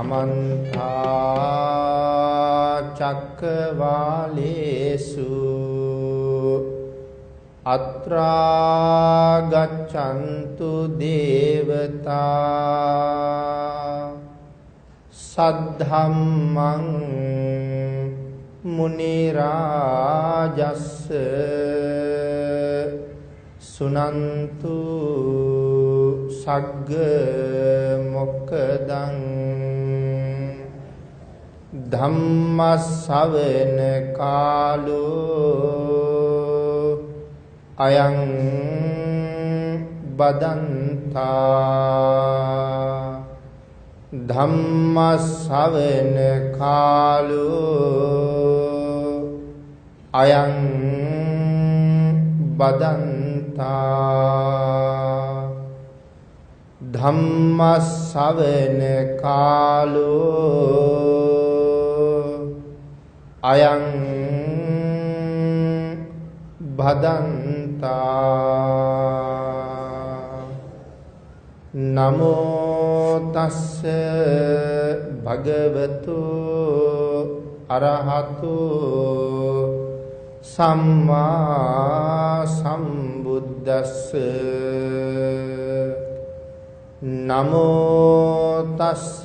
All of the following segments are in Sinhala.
समन्ता चक्रवालेषु अत्रा गच्छन्तु देवता सद्धम्मं मुनि राजस्स सुनन्तु सग्ग मोक्खदं धम्म सवन कालो अयं बदन्ता धम्म सवन कालो अयं बदन्ता धम्म सवन कालो अयं भदन्ता नमो तस्स भगवतो अरहतो सम्मा सम्बुද්දස්ස नमो तस्स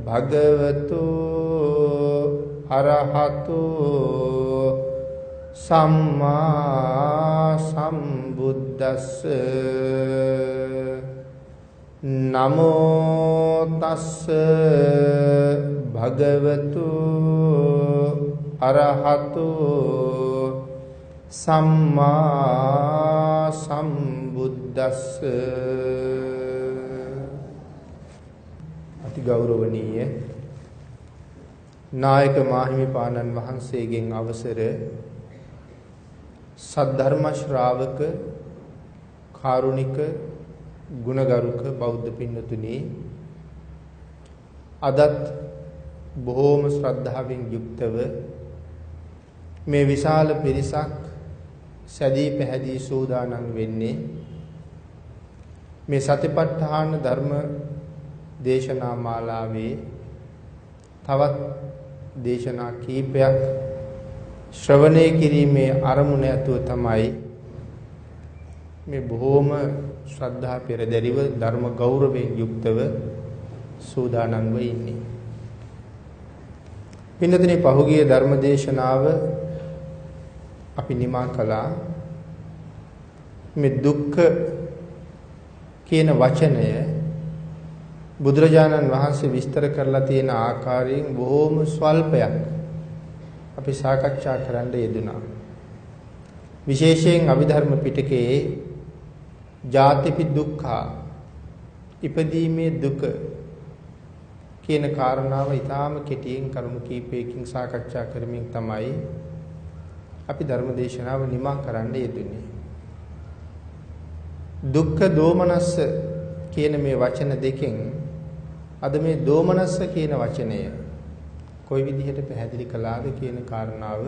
भगवतो अरहतो सम्मा सम्बुද්දස්ස नमो तस्स भगवतो अरहतो सम्मा सम्बुද්දස්ස අති ගෞරවනීය නායක මාහිමිපාණන් වහන්සේගෙන් අවසර සද්ධර්ම ශ්‍රාවක කාරුණික ගුණගරුක බෞද්ධ පින්නතුනි අදත් බොහෝම ශ්‍රද්ධාවෙන් යුක්තව මේ විශාල පිරිසක් සැදී පැහැදී සූදානම් වෙන්නේ මේ සතිපට්ඨාන ධර්ම දේශනා මාලාවේ තවත් දේශනා කීපයක් ශ්‍රවණය කිරීමේ අරමුණ ඇතුව තමයි මේ බොහෝම ශ්‍රද්ධා පෙරදරිව ධර්ම ගෞරවයෙන් යුක්තව සූදානම්ව ඉන්නේ. පින්නතනේ පහුගිය ධර්ම දේශනාව අපි නිමා කළා මේ දුක්ඛ කියන වචනය බුදුරජාණන් වහන්සේ විස්තර කරලා තියෙන ආකාරයෙන් බොහෝම ස්වල්පයක් අපි සාකච්ඡා කරන්න යෙදුණා. විශේෂයෙන් අභිධර්ම පිටකයේ ජාතිපි දුක්ඛා ඉපදීමේ දුක කියන කාරණාව ඊටාම කෙටියෙන් කරුණු කීපයකින් සාකච්ඡා කරමින් තමයි අපි ධර්ම දේශනාව නිමා කරන්න යෙදුනේ. දුක්ඛ දෝමනස්ස කියන මේ වචන දෙකෙන් අද මේ දෝමනස්ස කියන වචනය කොයි විදිහට පැහැදිලි කළාද කියන කාරණාව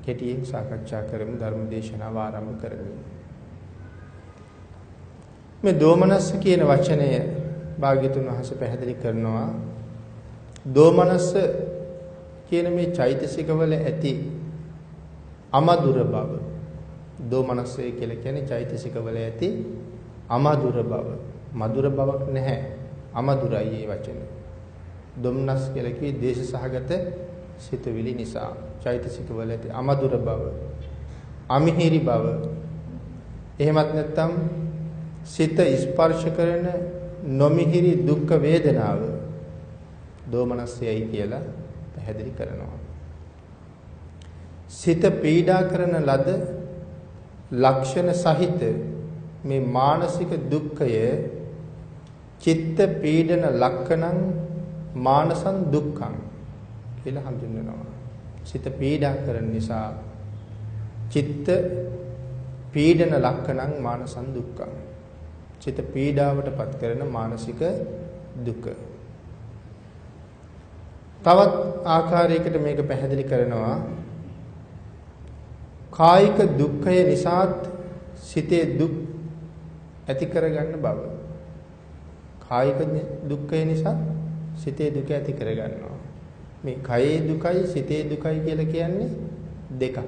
කෙටියෙන් සාකච්ඡා කරමු ධර්ම දේශනාව ආරම්භ කරමින්. මේ දෝමනස්ස කියන වචනය භාග්‍යතුන් වහන්සේ පැහැදිලි කරනවා දෝමනස්ස කියන මේ චෛතසිකවල ඇති අමధుර බව. දෝමනස්සය කියලා කියන්නේ චෛතසිකවල ඇති අමధుර බව. මధుර බවක් නැහැ. අමధుරයි මේ වචනේ. දොම්නස් කියලා කිව්වේ දේශ සහගත සිතුවිලි නිසා චෛතසිකවල ඇති අමధుර බව, අමිහිරි බව. එහෙමත් නැත්නම් සිත ස්පර්ශ කරන නොමිහිරි දුක් වේදනාව දෝමනස්සයයි කියලා පැහැදිලි කරනවා. සිත පීඩා කරන ලද ලක්ෂණ සහිත මේ මානසික දුක්ඛය චිත්ත පීඩන ලක්ෂණං මානසං දුක්ඛං කියලා හඳුන්වනවා. සිත පීඩා කරන නිසා චිත්ත පීඩන ලක්ෂණං මානසං දුක්ඛං. චිත්ත පීඩාවටපත් කරන මානසික දුක. තවත් ආකාරයකට මේක පැහැදිලි කරනවා. කායික දුක්ඛය නිසාත් සිතේ දුක් ඇති කරගන්න බව. කායික දුක්ඛය නිසා සිතේ දුක ඇති කරගන්නවා. මේ කයේ දුකයි සිතේ දුකයි කියලා කියන්නේ දෙකක්.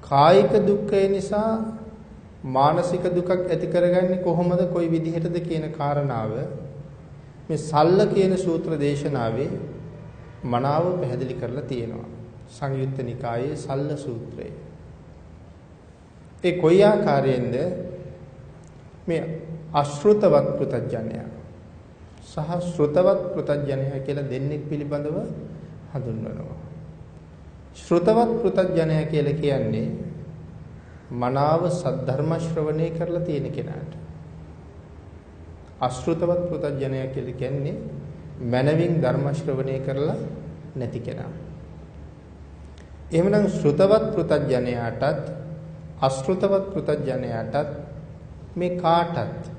කායික දුක්ඛය නිසා මානසික දුකක් ඇති කරගන්නේ කොහොමද කොයි විදිහටද කියන කාරණාව මේ සල්ල කියන සූත්‍ර දේශනාවේ මනාව පැහැදිලි කරලා තියෙනවා. සංයුත්ත නිකායේ සල්ල සූත්‍රය. ඒ කොයි ආකාරයෙන්ද මේ අශෘතවත් පෘතජ්ජනය සහ ශ්‍රුතවත් පෘතජ්ජනය කියලා දෙන්නෙක් පිළිබඳව හඳුන්වනවා. ශ්‍රුතවත් පෘතජ්ජනය කියලා කියන්නේ මනාව සද්ධර්ම ශ්‍රවණය කරලා තියෙන කෙනාට. අශෘතවත් පෘතජ්ජනය කියලා කියන්නේ මනවින් ධර්ම ශ්‍රවණය කරලා නැති කෙනා. එහෙමනම් ශ්‍රුතවත් පෘතජ්ජනයාටත් අශෘතවත් පෘතජ්ජනයාටත් මේ කාටත්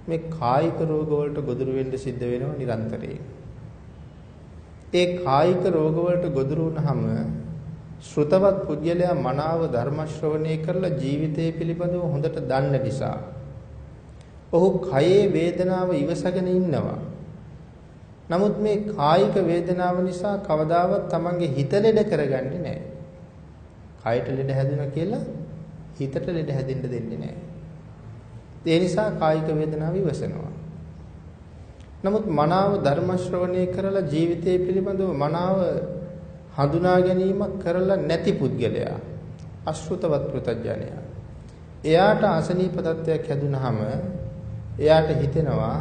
මේ කායික රෝග වලට ගොදුරු වෙන්න සිද්ධ වෙනවා නිරන්තරයෙන්. ඒ කායික රෝග වලට ගොදුරු වුනහම ශ්‍රුතවත් පුජ්‍යලයා මනාව ධර්ම ශ්‍රවණය කරලා ජීවිතය පිළිබඳව හොඳට දන්න නිසා ඔහු කයේ වේදනාව ඉවසගෙන ඉන්නවා. නමුත් මේ කායික වේදනාව නිසා කවදාවත් තමන්ගේ හිත ලෙඩ කරගන්නේ නැහැ. කයට ලෙඩ හැදුණා කියලා හිතට ලෙඩ හැදෙන්න දෙන්නේ නැහැ. ඒ නිසා කායික වේදනාව ඉවසනවා. නමුත් මනාව ධර්ම ශ්‍රවණය කරලා ජීවිතය පිළිබඳව මනාව හඳුනා ගැනීමක් කරලා නැති පුද්ගලයා අශෘතවත් පෘතජ්ජනයා. එයාට අසනීප තත්ත්වයක් හැදුනහම එයාට හිතෙනවා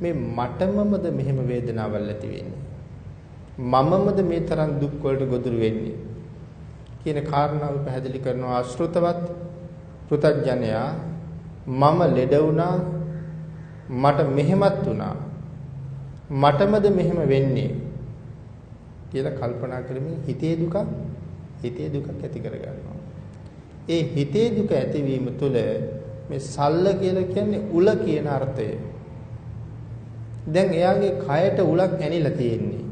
මේ මටමමද මෙහෙම වේදනාවල් ඇති වෙන්නේ. මමමද මේ තරම් දුක් වලට ගොදුරු වෙන්නේ කියන කාරණාව පැහැදිලි කරනවා. අශෘතවත් පෘතජ්ජනයා මම ලෙඩ වුණා මට මෙහෙමත් වුණා මටමද මෙහෙම වෙන්නේ කියලා කල්පනා කරමින් හිතේ දුක ඇති කරගන්නවා. ඒ හිතේ දුක ඇතිවීම තුළ මේ සල්ල කියලා කියන්නේ උල කියන අර්ථය. දැන් එයාගේ කයට උලක් ඇනිලා තියෙන්නේ.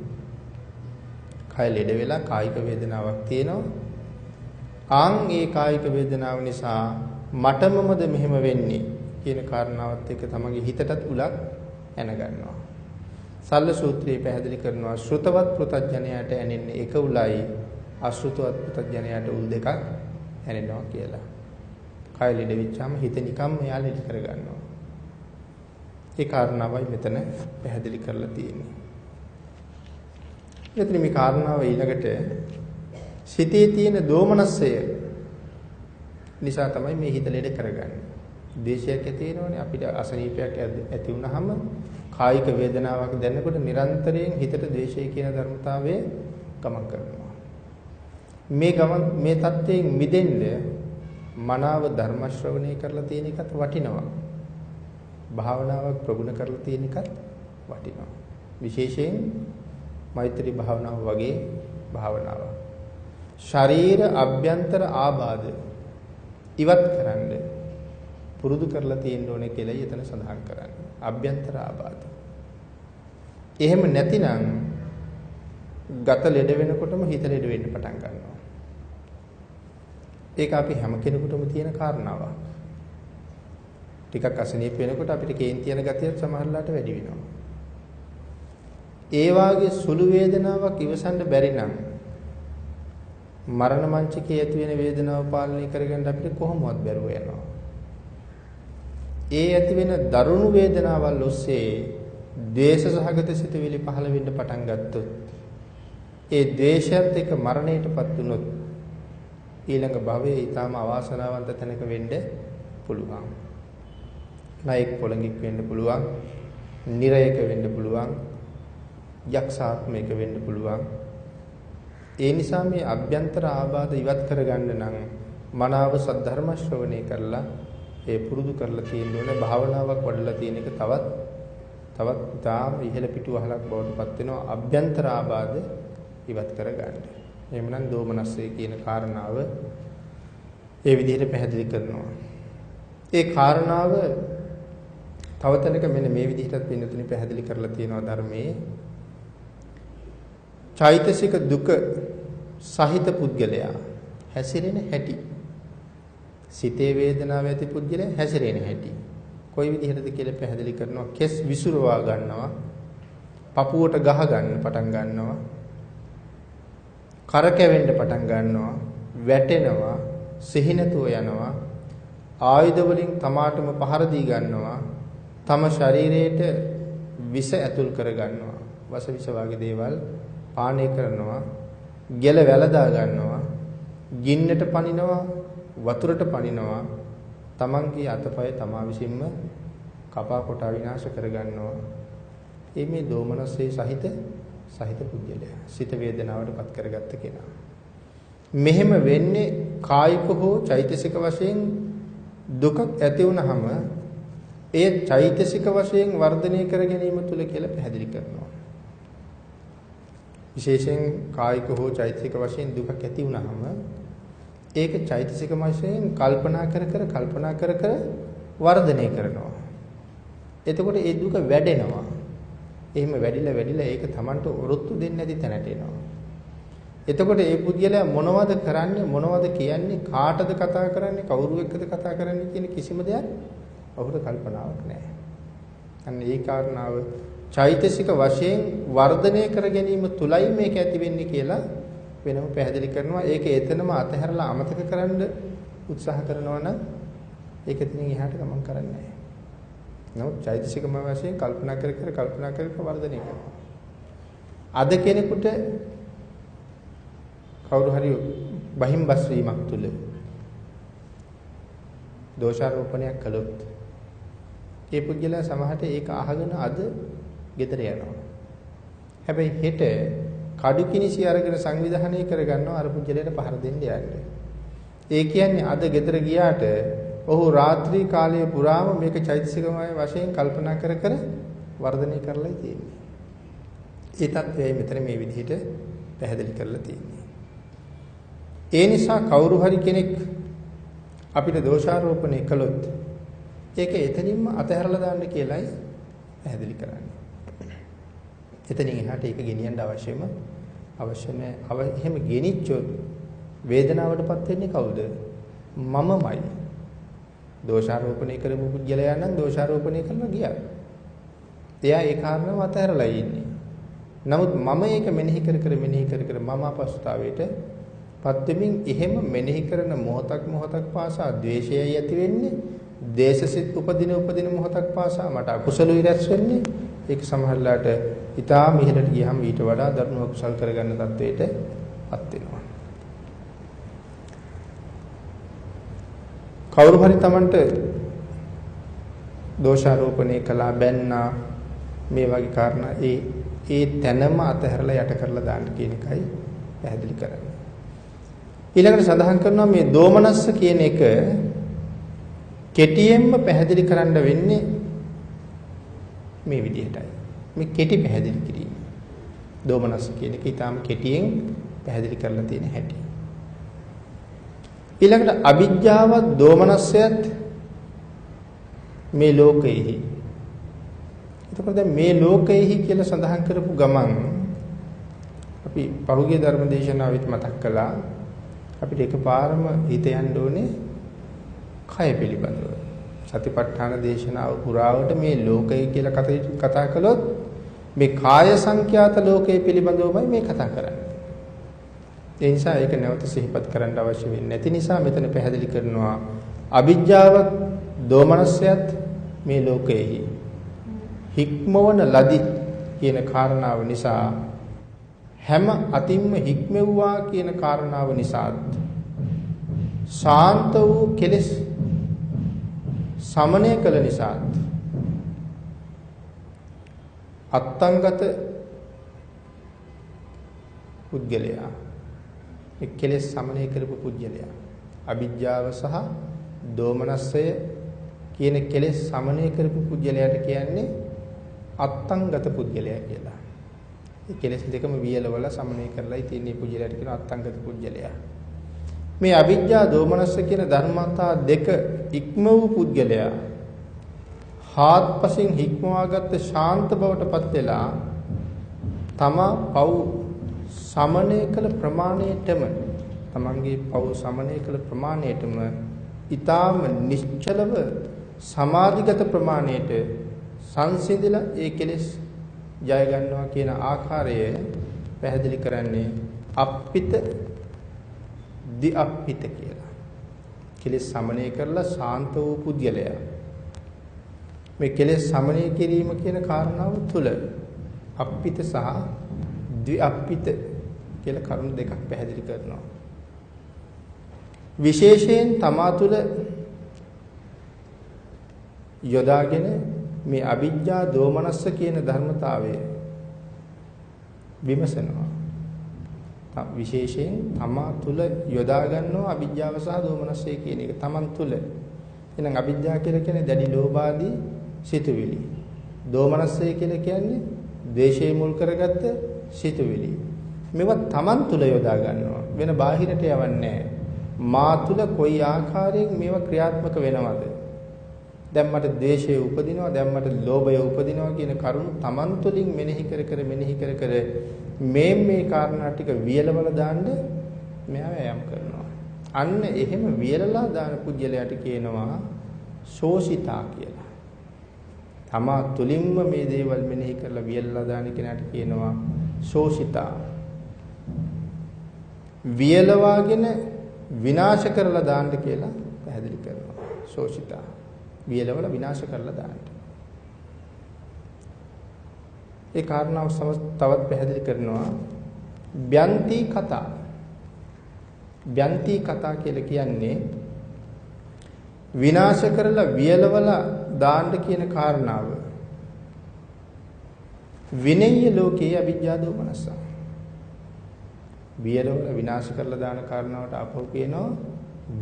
කය ලෙඩ වෙලා කායික වේදනාවක් තියෙනවා. ඒ කායික වේදනාව නිසා මටමමද මෙහෙම වෙන්නේ කියන කාරණාවත් එක්ක තමගේ හිතටත් උලක් ඇන ගන්නවා. සල්ල සූත්‍රයේ පැහැදිලි කරනවා ශ්‍රුතවත් පෘතජ්ජනයාට ඇනෙන්නේ එක උලයි අශෘතවත් පෘතජ්ජනයාට උල් දෙකක් ඇනෙනවා කියලා. කය ලෙඩ වෙච්චාම හිත නිකම්ම එයා ලෙඩ කර ගන්නවා. ඒ කාරණාවයි මෙතන පැහැදිලි කරලා තියෙන්නේ. මෙතන මේ කාරණාව ඊළඟට සිතේ තියෙන දෝමනස්සය නිසා තමයි මේ හිත ලෙඩ කරගන්නේ. ද්වේෂයක් ඇති වෙනවනේ අපිට අසනීපයක් ඇති වුනහම කායික වේදනාවක් දැනෙනකොට නිරන්තරයෙන් හිතට ද්වේෂය කියන ධර්මතාවය ගමන් කරනවා. මේ தත්ත්වයෙන් මිදෙන්න මනාව ධර්ම ශ්‍රවණය කරලා තියෙන එකත් වටිනවා. භාවනාවක් ප්‍රගුණ කරලා තියෙන එකත් වටිනවා. විශේෂයෙන් මෛත්‍රී භාවනාව වගේ භාවනාවක්. ශරීර අභ්‍යන්තර ආබාධ ඉවත් කරන්න පුරුදු කරලා තියෙන්න ඕනේ කියලා එතන සඳහන් කරන්නේ. අභ්‍යන්තර ආබාධ. එහෙම නැතිනම් ගත ලෙඩ වෙනකොටම හිත ලෙඩ වෙන්න පටන් ගන්නවා. ඒක අපි හැම කෙනෙකුටම තියෙන කාරණාවක්. ටිකක් අසනීප වෙනකොට අපිට කේන්ති යන ගතියත් සමහරලාට වැඩි වෙනවා. ඒ වාගේ සුළු වේදනාවක් ඉවසන්න බැරි නම් මරණ මංචකයේ ඇති වෙන වේදනාව පාලනය කරගන්න අපිට කොහොමවත් බැරුව යනවා. ඒ ඇති වෙන දරුණු වේදනාවල් ඔස්සේ ද්වේෂ සහගත සිතුවිලි පහළ වෙන්න පටන් ගත්තොත් ඒ ද්වේෂයත් එක්ක මරණයටපත් වුනොත් ඊළඟ භවයේ ඊටාම අවාසනාවන්ත තැනක වෙන්න පුළුවන්. නායක පොළඟික් වෙන්න පුළුවන්, නිරයක වෙන්න පුළුවන්, යක්ෂාත්මයක වෙන්න පුළුවන්. ඒ නිසා මේ අභ්‍යන්තර ආබාධ ඉවත් කරගන්න නම් මනාව සද්ධර්ම ශ්‍රවණය කරලා ඒ පුරුදු කරලා තියෙන්න ඕනේ. භාවනාවක් වඩලා තියෙන එක තවත් තාම ඉහළ පිටුවහලක් බවට පත් වෙනවා අභ්‍යන්තර ආබාධ ඉවත් කරගන්න. එහෙමනම් දෝමනස්සය කියන කාරණාව ඒ විදිහට පැහැදිලි කරනවා. ඒ කාරණාව තව තැනක මෙන්න මේ විදිහටත් වෙනතුනි පැහැදිලි කරලා තියෙනවා ධර්මයේ. චෛතසික දුක සහිත පුද්ගලයා හැසිරෙන හැටි. සිතේ වේදනාව ඇති පුද්ගලයා හැසිරෙන හැටි. කොයි විදිහටද කියලා පැහැදිලි කරනවා. කෙස් විසුරවා ගන්නවා. පපුවට ගහ ගන්න පටන් ගන්නවා. කරකැවෙන්න පටන් ගන්නවා. වැටෙනවා. සිහිනතුව යනවා. ආයුධ වලින් තමාටම පහර දී ගන්නවා. තම ශරීරයට විස ඇතුල් කර ගන්නවා. වස විස වගේ දේවල් පානය කරනවා. ගැල වැළදා ගන්නවා. ගින්නට පනිනවා. වතුරට පනිනවා. තමන්ගේ අතපය තමා විසින්ම කපා කොටා විනාශ කර ගන්නවා. මේ දෝමනස්සේ සහිත පුද්ගලයා සිත වේදනාවටපත් කරගත්ත කෙනා. මෙහෙම වෙන්නේ කායික හෝ චෛතසික වශයෙන් දුකක් ඇති වුනහම ඒ චෛතසික වශයෙන් වර්ධනය කර ගැනීම තුල කියලා පැහැදිලි කරනවා. විශේෂයෙන් කායික හෝ චෛතසික වශයෙන් දුකක් ඇති වුනහම ඒක චෛතසික වශයෙන් කල්පනා කර වර්ධනය කරනවා. එතකොට ඒ දුක වැඩෙනවා. එහෙම වැඩිලා ඒක Tamanට ඔරොත්තු දෙන්නේ නැති තැනට එනවා. එතකොට ඒ පුද්ගලයා මොනවද කරන්නේ මොනවද කියන්නේ කාටද කතා කරන්නේ කවුරු එක්කද කතා කරන්නේ කියන කිසිම දෙයක් ඔහුට කල්පනාවක් නැහැ. අන්න ඒ කාරණාව චෛතසික වශයෙන් වර්ධනය කර ගැනීම තුලයි මේක ඇති වෙන්නේ කියලා වෙනම පැහැදිලි කරනවා. ඒක එතනම අතහැරලා අමතක කරන්න උත්සාහ කරනවා නම් ඒක එතනින් එහාට ගමන් කරන්නේ නැහැ. නමුත් චෛතසිකම වශයෙන් කල්පනා කර වර්ධනය කරනවා. අද කෙනෙකුට කවුරු හරි බහිම්බස් වීමක් තුල දෝෂාරෝපණයක් කළොත් ඒ පුද්ගලයා සමහරට ඒක අහගෙන අද ගෙදර යනවා. හැබැයි හෙට කඩු කිනිසි අරගෙන සංවිධානය කරගන්නවා අර පුද්ගලයාට පහර දෙන්න යන්නේ. ඒ කියන්නේ අද ගෙදර ගියාට ඔහු රාත්‍රී කාලයේ පුරාම මේක චෛතසිකමය වශයෙන් කල්පනා කර වර්ධනය කරලා තියෙන්නේ. ඒ தත්වයයි මෙතන මේ විදිහට පැහැදිලි කරලා තියෙන්නේ. ඒ නිසා කවුරු හරි කෙනෙක් අපිට දෝෂාරෝපණය කළොත් ඒක එතනින්ම අතහැරලා දාන්න කියලායි පැහැදිලි කරන්නේ. එතනින් එහාට ඒක ගෙනියන්න අවශ්‍ය නැහැ. එහෙම ගෙනිච්චොත් වේදනාවටපත් වෙන්නේ කවුද? මමමයි. දෝෂාරෝපණය කරපු පුද්ගලයා නම් දෝෂාරෝපණය කරලා ගියා. එයා ඒ කාරණාව අතහැරලා ඉන්නේ. නමුත් මම ඒක මෙනෙහි කර මම අපස්ථාවයට පත් වෙමින් එහෙම මෙනෙහි කරන මොහොතක් පාසා ද්වේෂයයි ඇති වෙන්නේ. දේශසිත උපදින මොහොතක් පාසා මට අකුසලුයි රැස් වෙන්නේ. ඒක සමහරලාට ඊටාම ඉහළට ගියහම ඊට වඩා දරුණු අකුසල් කරගන්න තත්වයට පත් වෙනවා. කවුරු හරි Tamanට දෝෂාරෝපණය කළා බැන්නා මේ වගේ කාරණා ඒ තැනම අතහැරලා යට කරලා දාන්න කියන එකයි පැහැදිලි කරන්නේ. ඊළඟට සඳහන් කරනවා මේ දෝමනස්ස කියන එක කෙටියෙන්ම පැහැදිලි කරන්න වෙන්නේ මේ විදිහටයි. මේ කෙටි පැහැදිලි කිරීම. දෝමනස්ස කියන එක ඊටාම කෙටියෙන් පැහැදිලි කරලා තියෙන හැටි. ඊළඟට අවිජ්ජාවත් දෝමනස්සයත් මේ ලෝකෙහි. එතකොට දැන් මේ ලෝකෙහි කියලා සඳහන් කරපු ගමන් අපි පහුගිය ධර්ම දේශනාවෙත් මතක් කළා අපිට එකපාරම හිත යන්න ඕනේ කය පිළිබඳව. සතිපට්ඨාන දේශනාව පුරාවට මේ ලෝකය කියලා කතා කළොත් මේ කාය සංඛ්‍යාත ලෝකය පිළිබඳවමයි මේ කතා කරන්නේ. ඒ නිසා ඒක නැවත සිහිපත් කරන්න අවශ්‍ය වෙන්නේ නැති නිසා මෙතන පැහැදිලි කරනවා අවිජ්ජාවත් දෝමනස්සයත් මේ ලෝකෙහි හික්මවන ලදි කියන කාරණාව නිසා හැම අතින්ම හික්මෙව්වා කියන කාරණාව නිසාත් ශාන්ත වූ කෙලෙස් සමනය කළ නිසාත් අත්තංගත පුද්ගලයා ඒ කෙලෙස් සමනය කරපු පුද්ගලයා අවිජ්ජාව සහ දෝමනස්සය කියන කෙලෙස් සමනය කරපු පුද්ගලයාට කියන්නේ අත්තංගත පුද්ගලයා කියලා. මේ කෙලෙස් දෙකම වියලවල සමනය කරලායි තියෙන පුද්ගලයාට කියන අත්තංගත පුද්ගලයා. මේ අවිජ්ජා දෝමනස්ස කියන ධර්මතා දෙක ඉක්ම වූ පුද්ගලයා හාත්පසින් හික්මවාගත්ත ශාන්ත බවටපත් වෙලා තමා පව් සමනය කළ ප්‍රමාණයටම තමන්ගේ පව් සමනය කළ ප්‍රමාණයටම ඊටාම නිශ්චලව සමාධිගත ප්‍රමාණයට සංසිඳිලා ඒ කෙලෙස් ජය ගන්නවා කියන ආකාරය පැහැදිලි කරන්නේ අප්පිත දි අප්පිත කියලා. කෙලෙස් සමනය කරලා ශාන්ත වූ පුද්ගලයා. මේ කෙලෙස් සමනය කිරීම කියන කාරණාව තුල අප්පිත සහ ද්වි අප්පිත කියලා කරුණු දෙකක් පැහැදිලි කරනවා. විශේෂයෙන් තමා තුළ යොදාගෙන මේ අවිජ්ජා දෝමනස්ස කියන ධර්මතාවය විමසනවා. විශේෂයෙන් තමා තුළ යොදා ගන්නවා අවිජ්ජාව සහ දෝමනස්සය කියන එක තමන් තුළ. එහෙනම් අවිජ්ජා කියලා කියන්නේ දැඩි ලෝභාදී සිතුවිලි. දෝමනස්සය කියලා කියන්නේ ද්වේෂය මුල් කරගත්ත සිතුවිලි. මේවා තමන් තුළ යොදා ගන්නවා. වෙන බාහිරට යවන්නේ නැහැ. මා තුළ කොයි ආකාරයෙන් මේවා ක්‍රියාත්මක වෙනවද? දැන් මට ද්වේෂය උපදිනවා, දැන් මට ලෝභය උපදිනවා කියන කරුණු තමන් තුළින් මෙනෙහි කර මේ කාරණා ටික වියලවල දාන්න මෙයා වෑයම් කරනවා. අන්න එහෙම වියලලා දාන පුජ්‍යලයට කියනවා සෝසිතා කියලා. තමා තුළින්ම මේ දේවල් මෙනෙහි කරලා වියලලා දාන කෙනාට කියනවා සෝසිතා. වියලවාගෙන විනාශ කරලා දාන්න කියලා පැහැදිලි කරනවා. සෝසිතා. වියලවල විනාශ කරලා දාන්න. ඒ කාරණාව තවත් පැහැදිලි කරනවා බ්‍යන්ති කතා. බ්‍යන්ති කතා කියලා කියන්නේ විනාශ කරලා වියලවල දාන්න කියන කාරණාව. විනය්‍ය ලෝකයේ අවිජ්ජා දෝමනස්ස. වියලවල විනාශ කරලා දාන කාරණාවට අපෝ කියනවා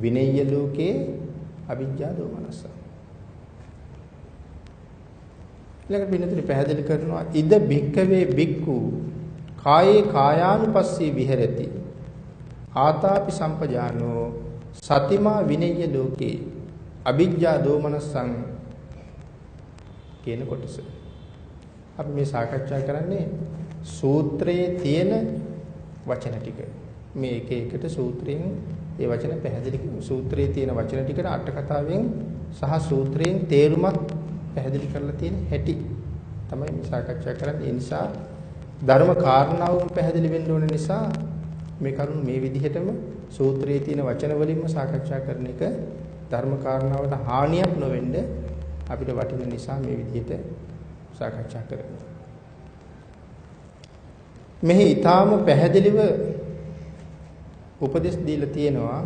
විනය්‍ය ලෝකයේ අවිජ්ජා දෝමනස්ස. ඊළඟට පින්නතුනි පැහැදිලි කරනවා ඉද භික්කවේ භික්ඛු කායේ කායානුපස්සී විහෙරති ආතාපි සම්පජානෝ සතිමා විනය්‍ය ලෝකේ අවිජ්ජා දෝමනස්සං කියන කොටස. අපි මේ සාකච්ඡා කරන්නේ සූත්‍රයේ තියෙන වචන ටික. මේ එක එකට සූත්‍රයෙන් ඒ වචන පැහැදිලි සූත්‍රයේ තියෙන වචන ටිකට අට කතාවෙන් සහ සූත්‍රයෙන් තේරුමක් පැහැදිලි කරලා තියෙන හැටි තමයි මේ සාකච්ඡා කරන්නේ. ඒ නිසා ධර්ම කාරණාවම පැහැදිලි වෙන්න ඕන නිසා මේ කරුණ මේ විදිහටම සූත්‍රයේ තියෙන වචන වලින්ම සාකච්ඡා කරන එක ධර්ම කාරණාවට හානියක් නොවෙන්න අපිට වටින නිසා මේ විදිහට සාකච්ඡා කරනවා. මෙහි ඊටාම පැහැදිලිව උපදෙස් දීලා තියෙනවා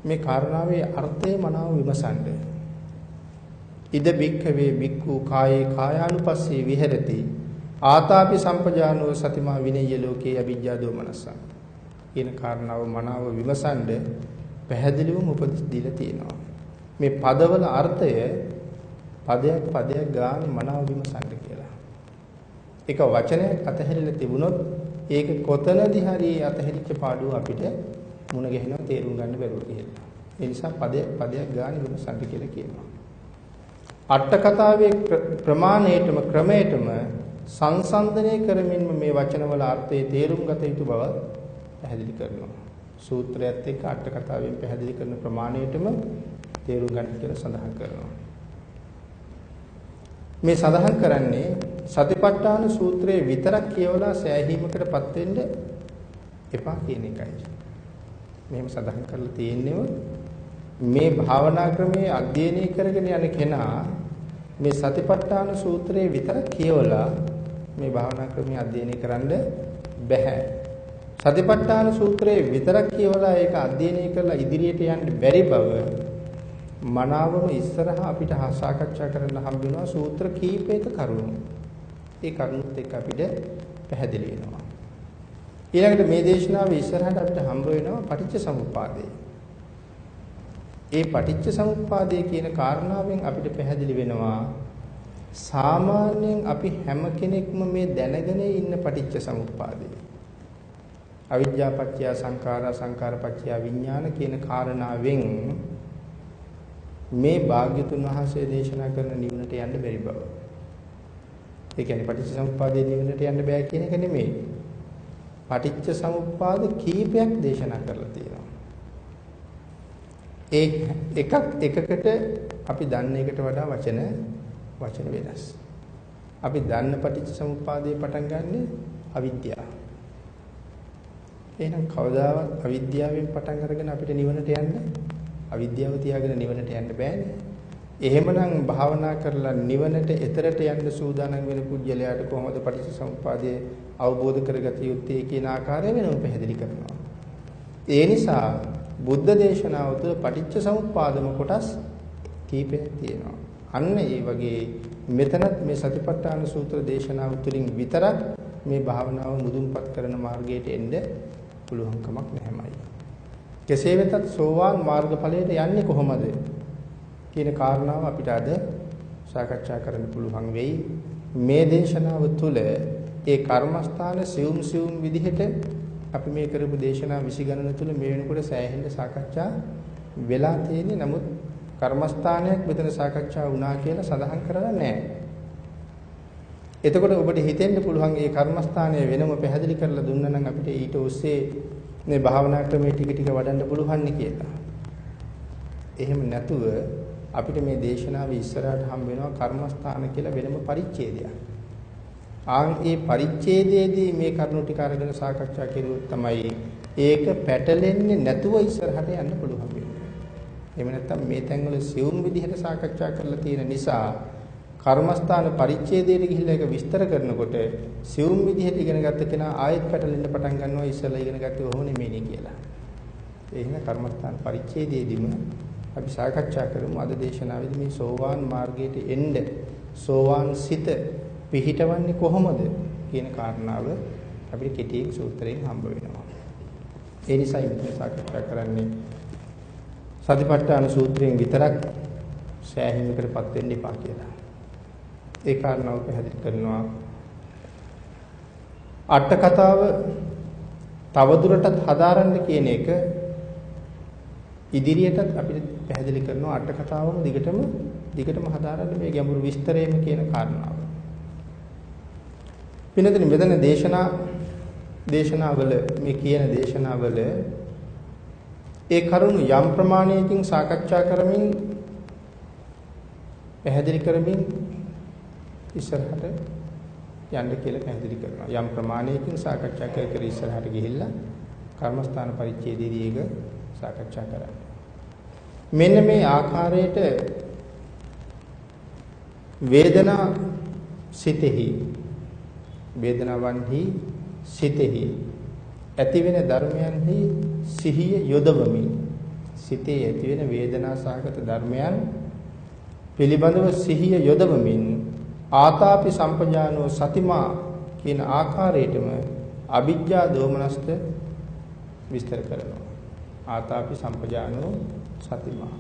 මේ කාරණාවේ අර්ථය මනාව විමසන්න. ඉද භික්ඛවේ භික්ඛු කායේ කායානුපස්සී විහෙරති ආතාපි සම්පජානෝ සතිමා විනය්‍ය ලෝකේ අවිජ්ජා දෝමනස්සං කියන කාරණාව මනාව විමසන්න පැහැදිලිවම උපදෙස් දීලා තියෙනවා. මේ පදවල අර්ථය පදයක් ගානේ මනාව විමසන්න කියලා. එක වචනයක් අතහැරිලා තිබුණොත් ඒක කොතනදී හරි අතහැරිච්ච පාඩුව අපිට මුණ ගැහෙනවා තේරුම් ගන්න බැරුව කියලා. ඒ නිසා පදයක් ගානේ විමසන්න කියලා කියනවා. අට කතාවේ ප්‍රමාණයටම ක්‍රමයටම සංසන්දනය කරමින්ම මේ වචනවල අර්ථයේ තේරුම් ගත යුතු බව පැහැදිලි කරනවා. සූත්‍රයත් එක්ක අට කතාවෙන් පැහැදිලි කරන ප්‍රමාණයටම තේරුම් ගන්න කියලා සඳහන් කරනවා. මේ සඳහන් කරන්නේ සතිපට්ඨාන සූත්‍රයේ විතරක් කියවලා සෑහීමකටපත් වෙන්න එපා කියන එකයි. මෙහෙම සඳහන් කරලා තියෙන්නේම මේ භාවනා ක්‍රමයේ අධ්‍යයනය කරගෙන යන කෙනා මේ සතිපට්ඨාන සූත්‍රයේ විතරක් කියවලා මේ භාවනා ක්‍රමයේ අධ්‍යයනය කරන්න බෑ. සතිපට්ඨාන සූත්‍රයේ විතරක් කියවලා ඒක අධ්‍යයනය කරලා ඉදිරියට යන්න බැරි බව මනාවම ඉස්සරහා අපිට සාකච්ඡා කරන්න හම්බ වෙනවා සූත්‍ර කීපයක කරුණු. ඒ කරුණුත් එක්ක අපිට පැහැදිලි වෙනවා. ඊළඟට මේ දේශනාවේ ඉස්සරහට අපිට හම්බ වෙනවා පටිච්ච සමුප්පාදය. ඒ පටිච්ච සමුප්පාදය කියන කාරණාවෙන් අපිට පැහැදිලි වෙනවා සාමාන්‍යයෙන් අපි හැම කෙනෙක්ම මේ දැනගෙන ඉන්න පටිච්ච සමුප්පාදය. අවිද්‍යා පත්‍ය සංඛාරා සංඛාර පත්‍ය විඥාන කියන කාරණාවෙන් මේ භාග්‍යතුන් වහන්සේ දේශනා කරන නිවනට යන්න බැරි බව. ඒ කියන්නේ පටිච්ච සමුප්පාදයේ නිවනට යන්න බෑ කියන එක නෙමෙයි. පටිච්ච සමුප්පාද කීපයක් දේශනා කරලා තියෙනවා. ඒ එකකට අපි දන්න එකට වඩා වචන වෙනස්. අපි දන්න පටිච්චසමුප්පාදයේ පටන් ගන්නෙ අවිද්‍යාව. එහෙනම් කවදාවත් අවිද්‍යාවෙන් පටන් අරගෙන අපිට නිවනට යන්න අවිද්‍යාව තියාගෙන නිවනට යන්න බෑනේ. එහෙමනම් භාවනා කරලා නිවනට එතරට යන්න සූදානම් වෙන පුජ්‍යලයාට කොහොමද පටිච්චසමුප්පාදයේ අවබෝධ කරගත යුත්තේ කියන ආකාරය වෙනම පැහැදිලි කරනවා. ඒ නිසා බුද්ධ දේශනාව තුළ පටිච්චසමුප්පාදම කොටස් කීපයක් තියෙනවා. අන්න ඒ වගේ මෙතනත් මේ සතිපට්ඨාන සූත්‍ර දේශනාව තුළින් විතරක් මේ භාවනාව මුදුන්පත් කරන මාර්ගයට එන්න පුළුවන් කමක් නැහැමයි. කෙසේ වෙතත් සෝවාන් මාර්ගඵලයට යන්නේ කොහොමද කියන කාරණාව අපිට අද සාකච්ඡා කරන්න පුළුවන් වෙයි. මේ දේශනාව තුළ ඒ කර්මස්ථාන සියුම් විදිහට අපි මේ කරපු දේශනා 20 ගණන තුළ මේ වෙනකොට සෑහෙන්න සාකච්ඡා වෙලා තියෙන්නේ. නමුත් කර්මස්ථානයක් මෙතන සාකච්ඡා වුණා කියලා සඳහන් කරලා නැහැ. එතකොට ඔබට හිතෙන්න පුළුවන් මේ කර්මස්ථානය වෙනම පැහැදිලි කරලා දුන්නා නම් අපිට ඊට ඔස්සේ මේ භාවනා ක්‍රමයේ ටික වඩන්න පුළුවන් නේ කියලා. එහෙම නැතුව අපිට මේ දේශනාවේ ඉස්සරහට හම් වෙනවා කර්මස්ථාන කියලා වෙනම පරිච්ඡේදයක්. ඒ පරිච්ඡේදයේදී මේ කරුණු ටික අරගෙන සාකච්ඡා කෙරුවොත් තමයි ඒක පැටලෙන්නේ නැතුව ඉස්සරහට යන්න පුළුවන් වෙන්නේ. එහෙම නැත්නම් මේ තැන්වල සියුම් විදිහට සාකච්ඡා කරලා තියෙන නිසා කර්මස්ථාන පරිච්ඡේදයට ගිහිල්ලා ඒක විස්තර කරනකොට සියුම් විදිහට ඉගෙන ගත්ත කෙනා ආයෙත් පැටලෙන්න පටන් ගන්නවා ඉස්සෙල්ලා ඉගෙන ගත්තේ ඔහොම නෙමෙයි කියලා. ඒ හින්දා කර්මස්ථාන පරිච්ඡේදයේදීම අපි සාකච්ඡා කරමු අද දේශනාවේදී මේ සෝවාන් මාර්ගයට එන්න සෝවාන් සිත පිහිටවන්නේ කොහොමද කියන කාරණාව අපිට කෙටියෙන් සූත්‍රයෙන් හම්බ වෙනවා. ඒ නිසා මෙතන සාකච්ඡා කරන්නේ සතිපට්ඨාන සූත්‍රයෙන් විතරක් සෑහීමකටපත් වෙන්න එපා කියලා. ඒ කාරණාව පැහැදිලි කරනවා. අට කතාව තවදුරටත් හදාරන්න කියන එක ඉදිරියටත් අපිට පැහැදිලි කරනවා. අට කතාවම දිගටම හදාරන්න මේ ගැඹුරු විස්තරයම කියන කාරණාව. පින්නතනි මෙතන දේශනාවල මේ කියන දේශනාවල ඒ කරුණු යම් ප්‍රමාණයකින් සාකච්ඡා කරමින් පැහැදිලි කරමින් ඉස්සරහට යන්න කියලා පැහැදිලි කරනවා. යම් ප්‍රමාණයකින් සාකච්ඡා කර ඉස්සරහට ගිහිල්ලා කර්මස්ථාන පරිච්ඡේදයේදී ඒක සාකච්ඡා කරන්න. මෙන්න මේ ආකාරයට වේදනා සිතෙහි වේදනාවන්හි සිතෙහි ඇතිවෙන ධර්මයන්හි සිහිය යොදවමින් සිතේ ඇතිවෙන වේදනා සහගත ධර්මයන් පිළිබඳව සිහිය යොදවමින් ආතාපි සම්පජානෝ සතිමා කියන ආකාරයටම අවිජ්ජා දෝමනස්ත විස්තර කරනවා. ආතාපි සම්පජානෝ සතිමා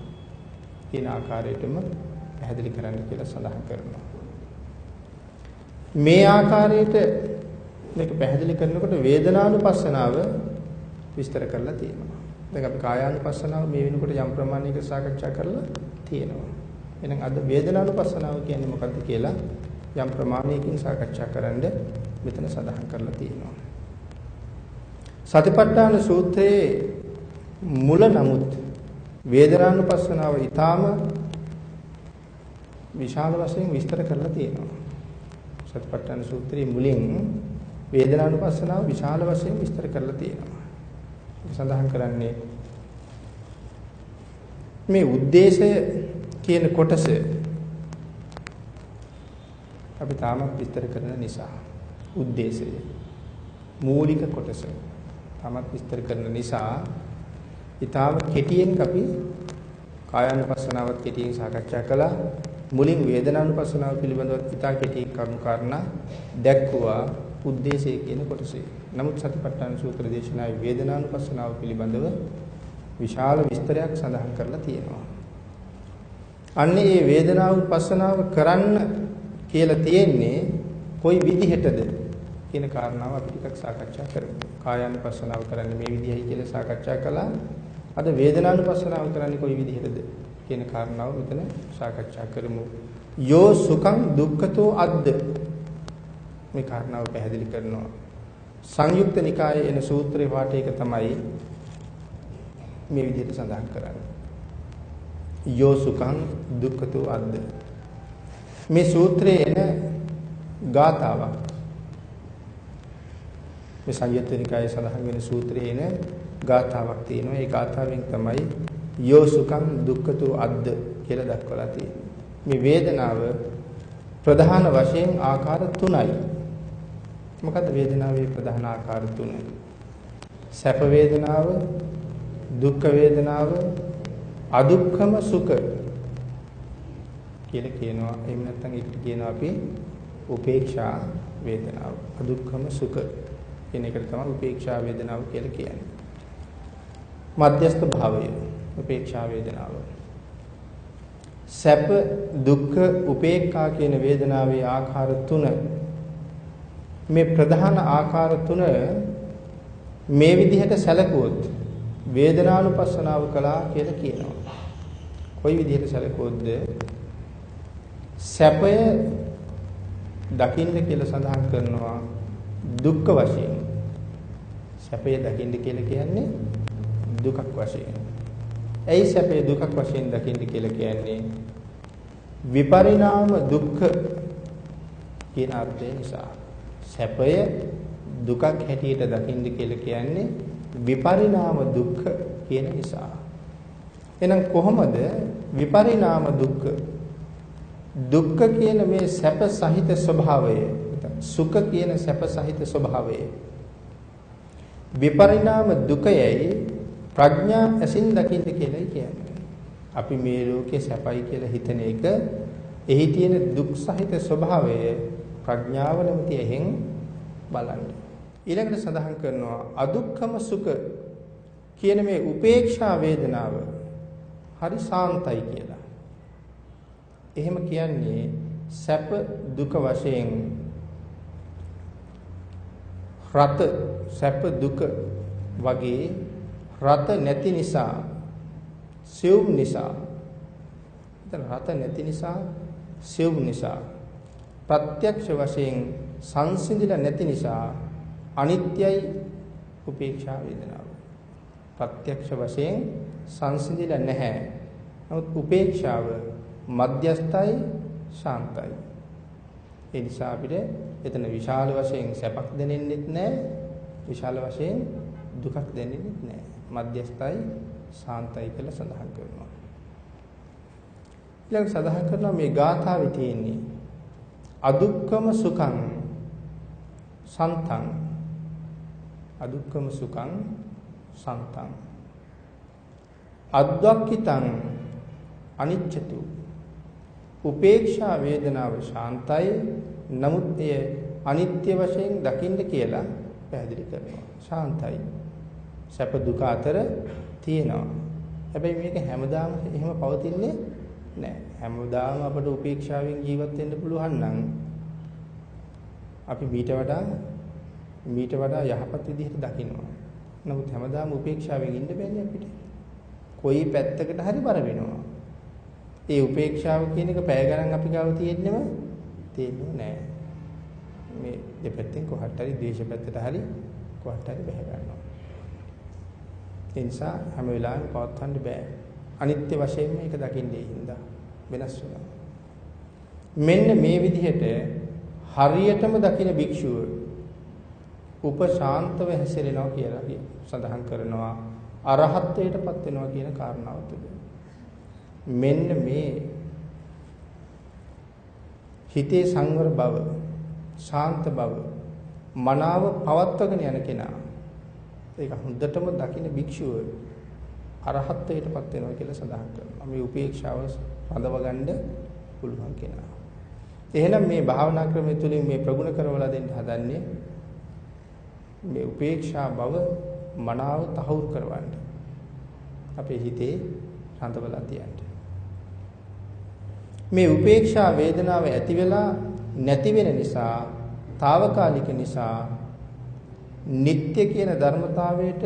කියන ආකාරයටම පැහැදිලි කරන්න කියලා සඳහන් කරනවා. මේ ආකාරයට මේක පැහැදිලි කරනකොට වේදනානුපස්සනාව විස්තර කරලා තියෙනවා. දැන් අපි කායානුපස්සනාව මේ වෙනකොට යම් ප්‍රමාණයක සාකච්ඡා කරලා තියෙනවා. එහෙනම් අද වේදනානුපස්සනාව කියන්නේ මොකක්ද කියලා යම් ප්‍රමාණයකින් සාකච්ඡා කරන්න මෙතන සඳහන් කරලා තියෙනවා. සතිපට්ඨාන සූත්‍රයේ මුල නමුත් වේදනානුපස්සනාව ඊටාම විශාල වශයෙන් විස්තර කරලා තියෙනවා. සතිපට්ඨාන සූත්‍රයේ මුලින් වේදනානුපස්සනාව විශාල වශයෙන් විස්තර කරලා තියෙනවා. සඳහන් කරන්නේ මේ ಉದ್ದೇಶය කියන කොටස අපි තාමත් විස්තර කරන නිසා ಉದ್ದೇಶය මූලික කොටස තාමත් විස්තර කරන නිසා ඊටාම කෙටියෙන් අපි කායානුපස්සනාවත් කෙටියෙන් සාකච්ඡා කළා. මුලින් වේදනානුපස්සනාව පිළිබඳව ඉතා කෙටි කරුණු කාරණා දැක්වුවා ಉದ್ದೇಶය කියන කොටසේ. නමුත් සතිපට්ඨාන සූත්‍ර දේශනාවේ වේදනානුපස්සනාව පිළිබඳව විශාල විස්තරයක් සඳහන් කරලා තියෙනවා. අන්නේ මේ වේදනානුපස්සනාව කරන්න කියලා තියෙන්නේ කොයි විදිහටද කියන කාරණාව අපි ටිකක් සාකච්ඡා කරමු. කායානුපස්සනාව කරන්නේ මේ විදිහයි කියලා සාකච්ඡා කළා. අද වේදනානුපස්සනාව කරන්නේ කොයි විදිහටද කියන කාරණාව මෙතන සාකච්ඡා කරමු. යෝ සුඛං දුක්ඛතෝ අද්ද මේ කාරණාව පැහැදිලි කරනවා. සංයුක්ත නිකායේ එන සූත්‍රේ පාඨයක තමයි මේ විදිහට සඳහන් කරන්නේ. යෝ සුඛං දුක්ඛතෝ අද්ද. මේ සූත්‍රයේ එන ගාථාවක්. මේ සංයුත්ත නිකායේ සඳහන් වෙන සූත්‍රයේ එන ගාථාවක් තියෙනවා. ඒ ගාථාවෙන් තමයි යෝ සුඛං දුක්ඛතෝ අද්ද කියලා දක්වලා තියෙන්නේ. මේ වේදනාව ප්‍රධාන වශයෙන් ආකාර 3යි. මොකද්ද වේදනාවේ ප්‍රධාන ආකාර 3? සැප වේදනාව, දුක්ඛ වේදනාව, අදුක්ඛම සුඛ කියලා කියනවා. එහෙම නැත්නම් ඒකට කියනවා අපි උපේක්ෂා වේදනාව. අදුක්ඛම සුඛ කියන එකට තමයි උපේක්ෂා වේදනාව කියලා කියන්නේ. මධ්‍යස්ථ භාවය උපේක්ෂා වේදනාව. සැප දුක්ඛ උපේක්ඛා කියන වේදනාවේ ආකාර 3 මේ ප්‍රධාන ආකාර 3 මේ විදිහට සැලකුවොත් වේදනානුපස්සනාව කළා කියලා කියනවා. කොයි විදිහට සැලකුවොත්ද? සැපය දකින්න කියලා සඳහන් කරනවා දුක්ඛ වශයෙන්. සැපය දකින්න කියලා කියන්නේ දුකක් වශයෙන්. ඇයි සැපය දුකක් වශයෙන් දකින්න කියලා කියන්නේ? විපරිණාම දුක්ඛ කියන අර්ථය නිසා. සැපය දුකක් හැටියට දකින්න කියලා කියන්නේ විපරිණාම දුක්ඛ කියන නිසා. එහෙනම් කොහොමද විපරිණාම දුක්ඛ? දුක්ඛ කියන මේ සැප සහිත ස්වභාවය, සුඛ කියන සැප සහිත ස්වභාවය විපරිණාම දුකයයි ප්‍රඥා ඇසින් දකින්න කියලා කියන්නේ. අපි මේ ලෝකේ සැපයි කියලා හිතන එක එහි තියෙන දුක් සහිත ස්වභාවය ප්‍රඥාව නැමැති එහෙන් බලන්න. ඊළඟට සඳහන් කරනවා අදුක්ඛම සුඛ කියන මේ උපේක්ෂා වේදනාව හරි සාන්තයි කියලා. එහෙම කියන්නේ සැප දුක වශයෙන් රත සැප දුක වගේ රත නැති නිසා සියුම් නිසා එතන රත නැති නිසා සියුම් නිසා ප්‍රත්‍යක්ෂ වශයෙන් සංසිඳිලා නැති නිසා අනිත්‍යයි උපේක්ෂා වේදනාව. ප්‍රත්‍යක්ෂ වශයෙන් සංසිඳිලා නැහැ. නමුත් උපේක්ෂාව මධ්‍යස්ථයි ශාන්තයි. ඒ නිසා අපිට එතන විශාල වශයෙන් සැපක් දැනෙන්නෙත් නැහැ. විශාල වශයෙන් දුකක් දැනෙන්නෙත් නැහැ. මධ්‍යස්ථයි ශාන්තයි කියලා සඳහන් කරනවා. ඊළඟ සඳහන් කරනවා මේ ගාථාවේ තියෙන්නේ අදුක්ඛම සුඛං සන්තං අදුක්ඛම සුඛං සන්තං අද්වක්ඛිතං අනිච්චතු උපේක්ෂා වේදනාව ශාන්තයි නමුත් එය අනිත්‍ය වශයෙන් දකින්න කියලා පැහැදිලි කරනවා. ශාන්තයි සැප දුක අතර තියෙනවා. හැබැයි මේක හැමදාම එහෙම පවතින්නේ නැහැ. හැමදාම අපට උපේක්ෂාවෙන් ජීවත් වෙන්න පුළුවන් නම් අපි මීට වඩා යහපත් විදිහට දකින්නවා. නමුත් හැමදාම උපේක්ෂාවෙන් ඉන්න බෑනේ අපිට. කොයි පැත්තකට හරි බර වෙනවා. ඒ උපේක්ෂාව කියන එක පැය ගණන් අපි ගාව තියෙන්නම තේන්නේ නැහැ. මේ දෙපැත්තෙන් කොහට හරි ද්වේෂ පැත්තට හරි කොහට හරි බැහැ ගන්නවා. ඒ නිසා හැම වෙලාවෙම පවත්වන්න බෑ. අනිත්‍ය වශයෙන් මේක දකින්නේ හින්දා වෙනස් වෙනවා. මෙන්න මේ විදිහට හරියටම දකින භික්ෂුව උපශාන්තව හැසිරෙනවා කියලා සඳහන් කරනවා. අරහත්ත්වයටපත් වෙනවා කියන කාරණාව තුළ. මෙන්න මේ හිතේ සංවර බව, ශාන්ත බව, මනාව පවත්වගෙන යන කෙනා ඒක හොඳටම දකින භික්ෂුව අරහත්ත්වයටපත් වෙනවා කියලා සඳහන් කරනවා. මේ උපේක්ෂාව රඳව ගන්න පුළුවන් කෙනා. එහෙනම් මේ භාවනා ක්‍රමය තුළින් මේ ප්‍රගුණ කරවලා දෙන්න හදන්නේ මේ උපේක්ෂා බව මනාව තහවුරු කරවන්න. අපේ හිතේ රඳවලා තියන්න. මේ උපේක්ෂා වේදනාව ඇති වෙලා නැති වෙන නිසා, తాවකාලික නිසා, නিত্য කියන ධර්මතාවයට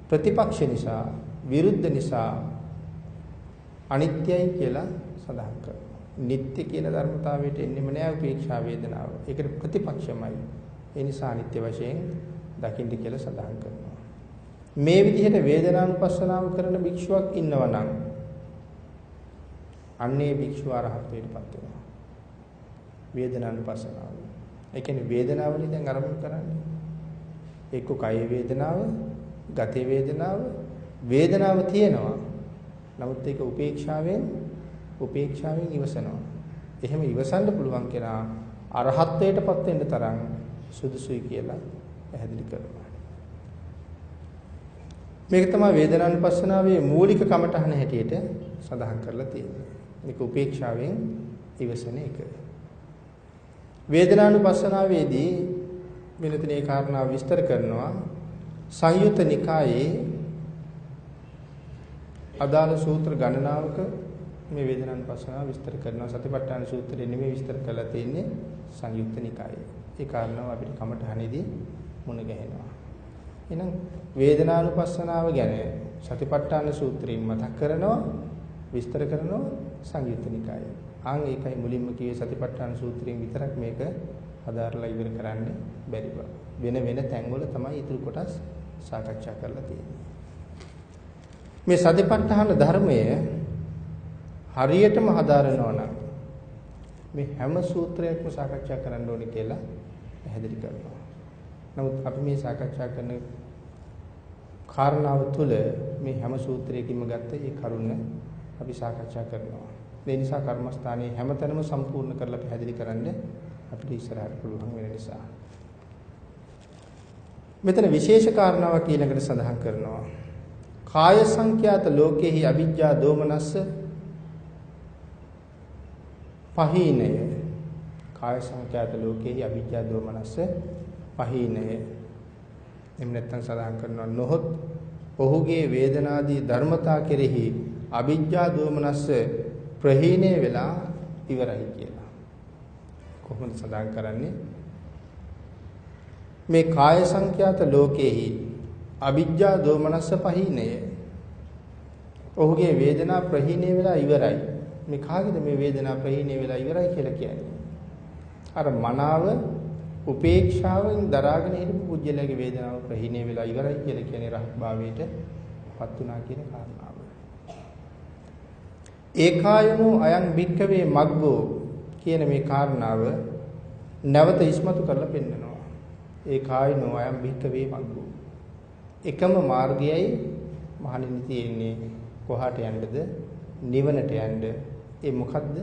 ප්‍රතිපක්ෂ නිසා, විරුද්ධ නිසා අනිත්‍යයි කියලා සඳහන් කරනවා. නিত্য කියන ධර්මතාවයට එන්නෙම නෑ උපේක්ෂා වේදනාව. ඒකට ප්‍රතිපක්ෂමයි. ඒ නිසා අනිත්‍ය වශයෙන් දකින්න කියලා සඳහන් කරනවා. මේ විදිහට වේදනානුපස්සනාව කරන භික්ෂුවක් ඉන්නවා නම් අන්නේ භික්ෂුව අරහත්ත්වයටපත් වෙනවා. වේදනානුපස්සනාව. ඒ කියන්නේ වේදනාවනේ දැන් අරමුණු කරන්නේ. එක්ක කය වේදනාව, ගතේ වේදනාව, වේදනාව තියෙනවා. නමුත් ඒක උපේක්ෂාවෙන් ඉවසනවා. එහෙම ඉවසන්න පුළුවන් කෙනා අරහත්ත්වයටපත් වෙන්න තරම් සුදුසුයි කියලා පැහැදිලි කරනවා. මේක තමයි වේදනානුපස්සනාවේ මූලික කමඨහන හැටියට සඳහන් කරලා තියෙන්නේ. මේක උපේක්ෂාවෙන් ඉවසන එක. වේදනානුපස්සනාවේදී වෙනතනේ කාරණාව විස්තර කරනවා සංයුත්ත නිකායේ අදාළ සූත්‍ර ගණනාවක මේ වේදනානුපස්සනාව විස්තර කරනවා. සතිපට්ඨාන සූත්‍රයේ නෙමෙයි විස්තර කරලා තියෙන්නේ සංයුත්ත නිකායේ. ඒ කාරණාව අපිට කමඨහනේදී මුණ ගැහෙනවා. එහෙනම් වේදනානුපස්සනාව ගැන සතිපට්ඨාන සූත්‍රයෙන් මතක් කරනවා විස්තර කරනවා සංයුත්ත නිකායේ. ආන් ඒකයි මුලින්ම කියේ සතිපට්ඨාන සූත්‍රයෙන් විතරක් මේක හදාarලා ඉවර කරන්න බැරි බව. වෙන තැන්වල තමයි ඊටු කොටස් සාකච්ඡා කරලා තියෙන්නේ. මේ සතිපට්ඨාන ධර්මය හරියටම හදාරනවා නම් මේ හැම සූත්‍රයක්ම සාකච්ඡා කරන්න ඕනේ කියලා පැහැදිලි කරනවා. නමුත් අපි මේ සාකච්ඡා කරන කාරණාව තුළ මේ හැම සූත්‍රයකින්ම ගත්ත ඒ කරුණ අපි සාකච්ඡා කරනවා. ඒ නිසා කර්මස්ථානයේ හැමතැනම සම්පූර්ණ කරලා පැහැදිලි කරන්න අපිට ඉස්සරහට පුළුවන් වෙන නිසා. මෙතන විශේෂ කාරණාවක් ඊළඟට සඳහන් කරනවා. කාය සංඛ්‍යාත ලෝකේහි අවිජ්ජා දෝමනස්ස පහීනය. කාය සංඛ්‍යාත ලෝකේහි අවිජ්ජා දෝමනස්ස පහීනය. එම් නැත්තම් සඳහන් කරනවා නොහොත් ඔහුගේ වේදනාදී ධර්මතා කෙරෙහි අවිජ්ජා දෝමනස්ස ප්‍රහීනය වෙලා ඉවරයි කියලා. කොහොමද සඳහන් කරන්නේ? මේ කාය සංඛ්‍යාත ලෝකේහි අවිජ්ජා දෝමනස්ස පහීනය. ඔහුගේ වේදනා ප්‍රහීනය වෙලා ඉවරයි. මේ කාගේද මේ වේදනා ප්‍රහීනය වෙලා ඉවරයි කියලා කියන්නේ? අර මනාව උපේක්ෂාවෙන් දරාගෙන හිටපු පුජ්‍යලගේ වේදනාව ප්‍රහීනය වෙලා ඉවරයි කියලා කියන්නේ රහත් භාවයට පත් වුණා කියන කාරණාව. ඒකායනෝ අයං භික්ඛවේ මග්ගෝ කියන මේ කාරණාව නැවත ඉස්මතු කරලා පෙන්නනවා. ඒකායනෝ අයං භික්ඛවේ මග්ගෝ. එකම මාර්ගයයි මහණෙනි තියෙන්නේ කොහාට යන්නද? නිවනට යන්න. ඒ මොකද්ද?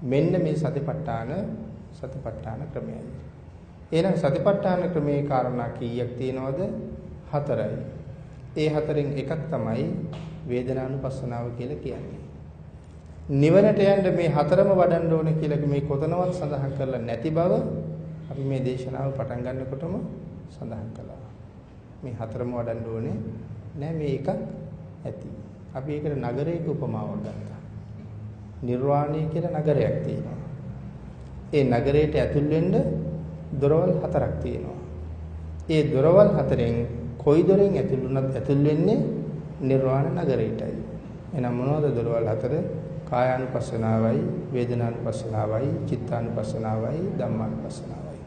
මෙන්න මේ සතිපට්ඨාන ක්‍රමයයි. එහෙනම් සතිපට්ඨාන ක්‍රමයේ කාරණා කීයක් තියෙනවද? 4යි. ඒ 4න් එකක් තමයි වේදනානුපස්සනාව කියලා කියන්නේ. නිවනට යන්න මේ 4ම වඩන්න ඕනේ කියලා මේ කොතනවත් සඳහන් කරලා නැති බව අපි මේ දේශනාව පටන් ගන්නකොටම සඳහන් කළා. මේ 4ම වඩන්න ඕනේ නෑ, මේ එකක් ඇති. අපි ඒකට නගරයක උපමාවක් ගත්තා. නිර්වාණය කියලා නගරයක් තියෙනවා. ඒ නගරයට ඇතුල් වෙන්න දොරවල් 4ක් තියෙනවා. ඒ දොරවල් 4න් කොයි දොරෙන් ඇතුල් වුණත් ඇතුල් වෙන්නේ නිර්වාණ නගරයටයි. එහෙනම් මොනවද දොරවල් 4? කායානුපස්සනාවයි, වේදනානුපස්සනාවයි, චිත්තානුපස්සනාවයි, ධම්මානුපස්සනාවයි.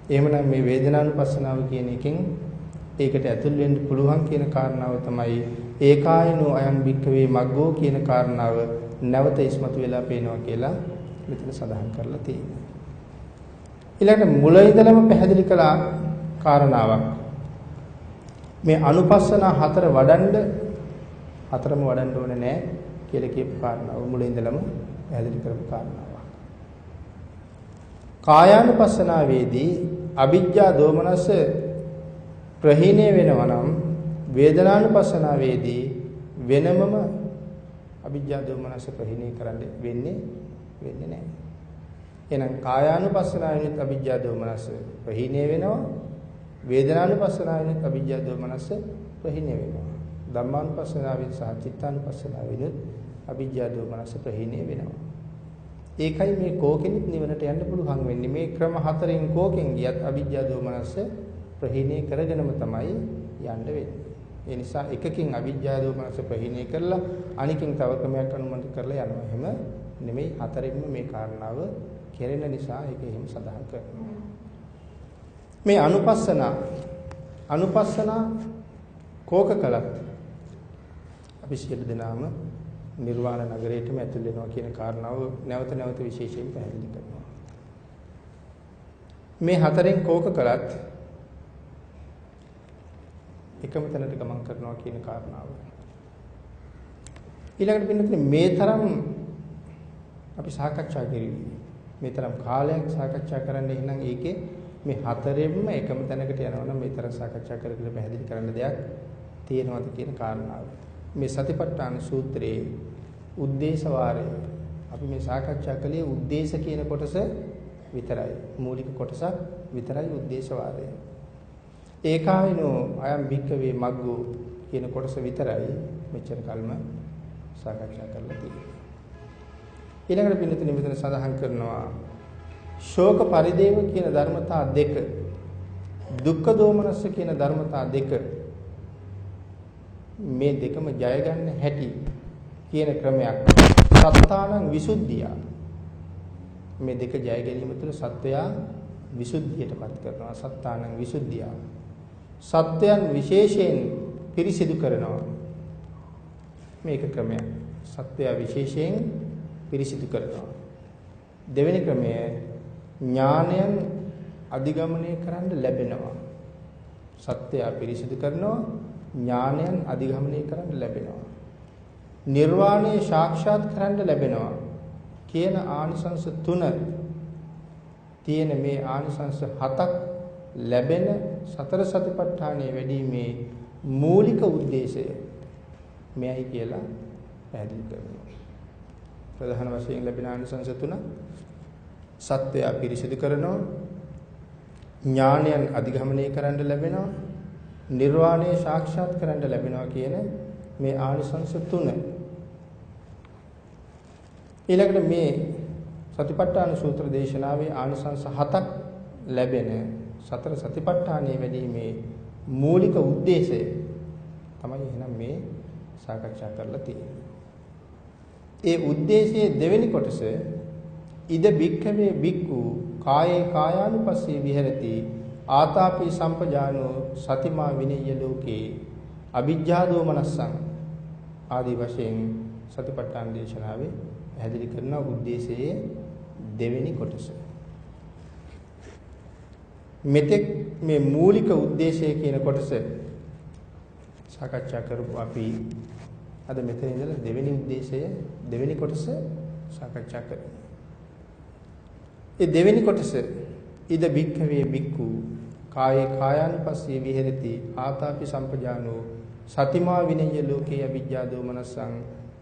එහෙමනම් මේ වේදනානුපස්සනාව කියන එකෙන් ඒකට ඇතුල් වෙන්න පුළුවන් කියන කාරණාව තමයි ඒකායනෝ අයං භික්ඛවේ මග්ගෝ කියන කාරණාව නැවත ඉස්මතු වෙලා පේනවා කියලා මෙතන සඳහන් කරලා තියෙනවා. ඊළඟට මුල ඉඳලම පැහැදිලි කළ කාරණාවක්. මේ අනුපස්සනා 4 වඩන්න 4ම වඩන්න ඕනේ නැහැ කියලා කියපු කාරණාව මුල ඉඳලම පැහැදිලි කරපු කාරණාවක්. කායානුපස්සනාවේදී අවිජ්ජා දෝමනස ප්‍රහීණය වෙනවා නම් වේදනානුපස්සනාවේදී වෙනමම අවිජ්ජා දෝමනස ප්‍රහීණය කරන්න වෙන්නේ නැහැ. එහෙනම් කායානුපස්සනාවෙත් අවිජ්ජා දෝමනස ප්‍රහීණය වෙනවා, වේදනානුපස්සනාවෙත් අවිජ්ජා දෝමනස ප්‍රහීණය වෙනවා. ධම්මානුපස්සනාවෙත් සහ චිත්තානුපස්සනාවෙත් අවිජ්ජා දෝමනස ප්‍රහීණය වෙනවා. ඒකයි මේ කෝකෙනිත් නිවනට යන්න පුළුවන් වෙන්නේ. මේ ක්‍රම 4න් කෝකෙන් ගියත් අවිජ්ජා දෝමනස ප්‍රහීණය කරගෙනම තමයි යන්න වෙන්නේ. ඒ නිසා එකකින් අවිජ්ජා දෝමනස ප්‍රහීණය කරලා අනිකින් තව ක්‍රමයක් අනුමත කරලා යනවා. එහෙම නෙමෙයි, 4ෙන්ම මේ කාරණාව කෙරෙන නිසා ඒක එහෙම සඳහන් කරනවා. මේ අනුපස්සනා කෝක කලත් අපි සියලු දෙනාම නිර්වාණ නගරයටම ඇතුල් වෙනවා කියන කාරණාව නැවත නැවත විශේෂයෙන් පැහැදිලි කරනවා. මේ හතරෙන් කෝක කළත් එකම තැනට ගමන් කරනවා කියන කාරණාව. ඊළඟට පින්නතුනේ මේ තරම් අපි සාකච්ඡා කරුවේ. මේ තරම් කාලයක් සාකච්ඡා කරන්න එහෙනම් ඒකේ මේ හතරෙන්ම එකම තැනකට යනවා නම් මේ තරම් සාකච්ඡා කර කර පැහැදිලි කරන්න දෙයක් තියෙනවද කියන කාරණාව. මේ සතිපට්ඨාන සූත්‍රයේ උද්දේශ වාරය අපි මේ සාකච්ඡා කළේ උද්දේශ කියන කොටස විතරයි. මූලික කොටසක් විතරයි උද්දේශ වාරය. ඒකායනෝ අයම් භික්කවේ මග්ගෝ කියන කොටස විතරයි මෙච්චර කල්ම සාකච්ඡා කරලා තියෙන්නේ. ඊළඟට පින්නතුනි මෙතන සඳහන් කරනවා ශෝක පරිදේව කියන ධර්මතා දෙක, දුක්ඛ දෝමනස්ස කියන ධර්මතා දෙක, මේ දෙකම ජය ගන්න හැටි කියන ක්‍රමයක් සත්තානං විසුද්ධිය. මේ දෙක ජය ගැනීම තුළ සත්වයා විසුද්ධියටපත් කරනවා. සත්තානං විසුද්ධිය. සත්‍යයන් විශේෂයෙන් පිරිසිදු කරනවා. මේක ක්‍රමයක්. සත්වයා විශේෂයෙන් පිරිසිදු කරනවා. දෙවෙනි ක්‍රමය ඥානයන් අධිගමනය කරන්න ලැබෙනවා. සත්‍යය පිරිසිදු කරනවා, ඥානයන් අධිගමනය කරන්න ලැබෙනවා. නිර්වාණය සාක්ෂාත් කරන්න ලැබෙනවා කියන ආනිසංස 3 තියෙන මේ ආනිසංස 7ක් ලැබෙන සතර සතිපට්ඨානයේ වැඩිීමේ මූලික උද්දේශය මෙයයි කියලා පැහැදිලි කරනවා. ප්‍රධාන වශයෙන් ලැබෙන ආනිසංස 3 සත්‍යය පිරිසිදු කරනවා, ඥානයන් අධිගමනය කරන්න ලැබෙනවා, නිර්වාණය සාක්ෂාත් කරන්න ලැබෙනවා කියන මේ ආනිසංස 3. ඊළඟට මේ සතිපට්ඨාන සූත්‍ර දේශනාවේ ආනිසංස 7ක් ලැබෙන සතර සතිපට්ඨානයේ වැඩිීමේ මූලික උද්දේශය තමයි එහෙනම් මේ සාකච්ඡා කරලා තියෙන්නේ. ඒ උද්දේශයේ දෙවෙනි කොටස ඉද බික්ඛවේ බික්ඛු කායේ කායානුපස්සී විහෙරති ආතාපි සම්පජානෝ සතිමා විනය්‍ය ලෝකේ අවිජ්ජා දෝමනස්සං ආදී වශයෙන් සතිපට්ඨාන දේශනාවේ පැහැදිලි කරන උද්දේශයේ දෙවෙනි කොටස. මෙතෙක් මේ මූලික උද්දේශය කියන කොටස සාකච්ඡා කරපු අපි අද මෙතන ඉඳලා දෙවෙනි උද්දේශය දෙවෙනි කොටස සාකච්ඡා කරමු. ඒ දෙවෙනි කොටස ඉද බික්ඛවේ බික්ඛු කායේ කායානුපස්සී විහෙරති ආතාපි සම්පජානෝ සතිමා විනය්‍ය ලෝකේ අවිජ්ජා දෝමනස්සං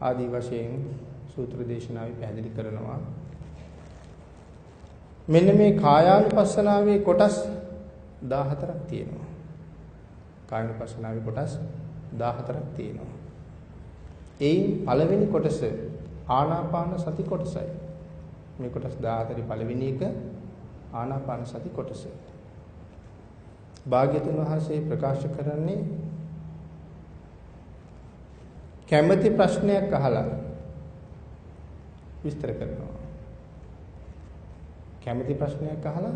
ආදී වශයෙන් සූත්‍ර දේශනාවේ පැහැදිලි කරනවා. මෙන්න මේ කායානුපස්සනාවේ කොටස් 14ක් තියෙනවා. කායානුපස්සනාවේ කොටස් 14ක් තියෙනවා. එයින් පළවෙනි කොටස ආනාපාන සති කොටසයි. මේ කොටස් 14 පළවෙනි එක ආනාපාන සති කොටස. භාග්‍යතුන් වහන්සේ ප්‍රකාශ කරන්නේ කැමැති ප්‍රශ්නයක් අහලා විස්තර කරනවා. කැමැති ප්‍රශ්නයක් අහලා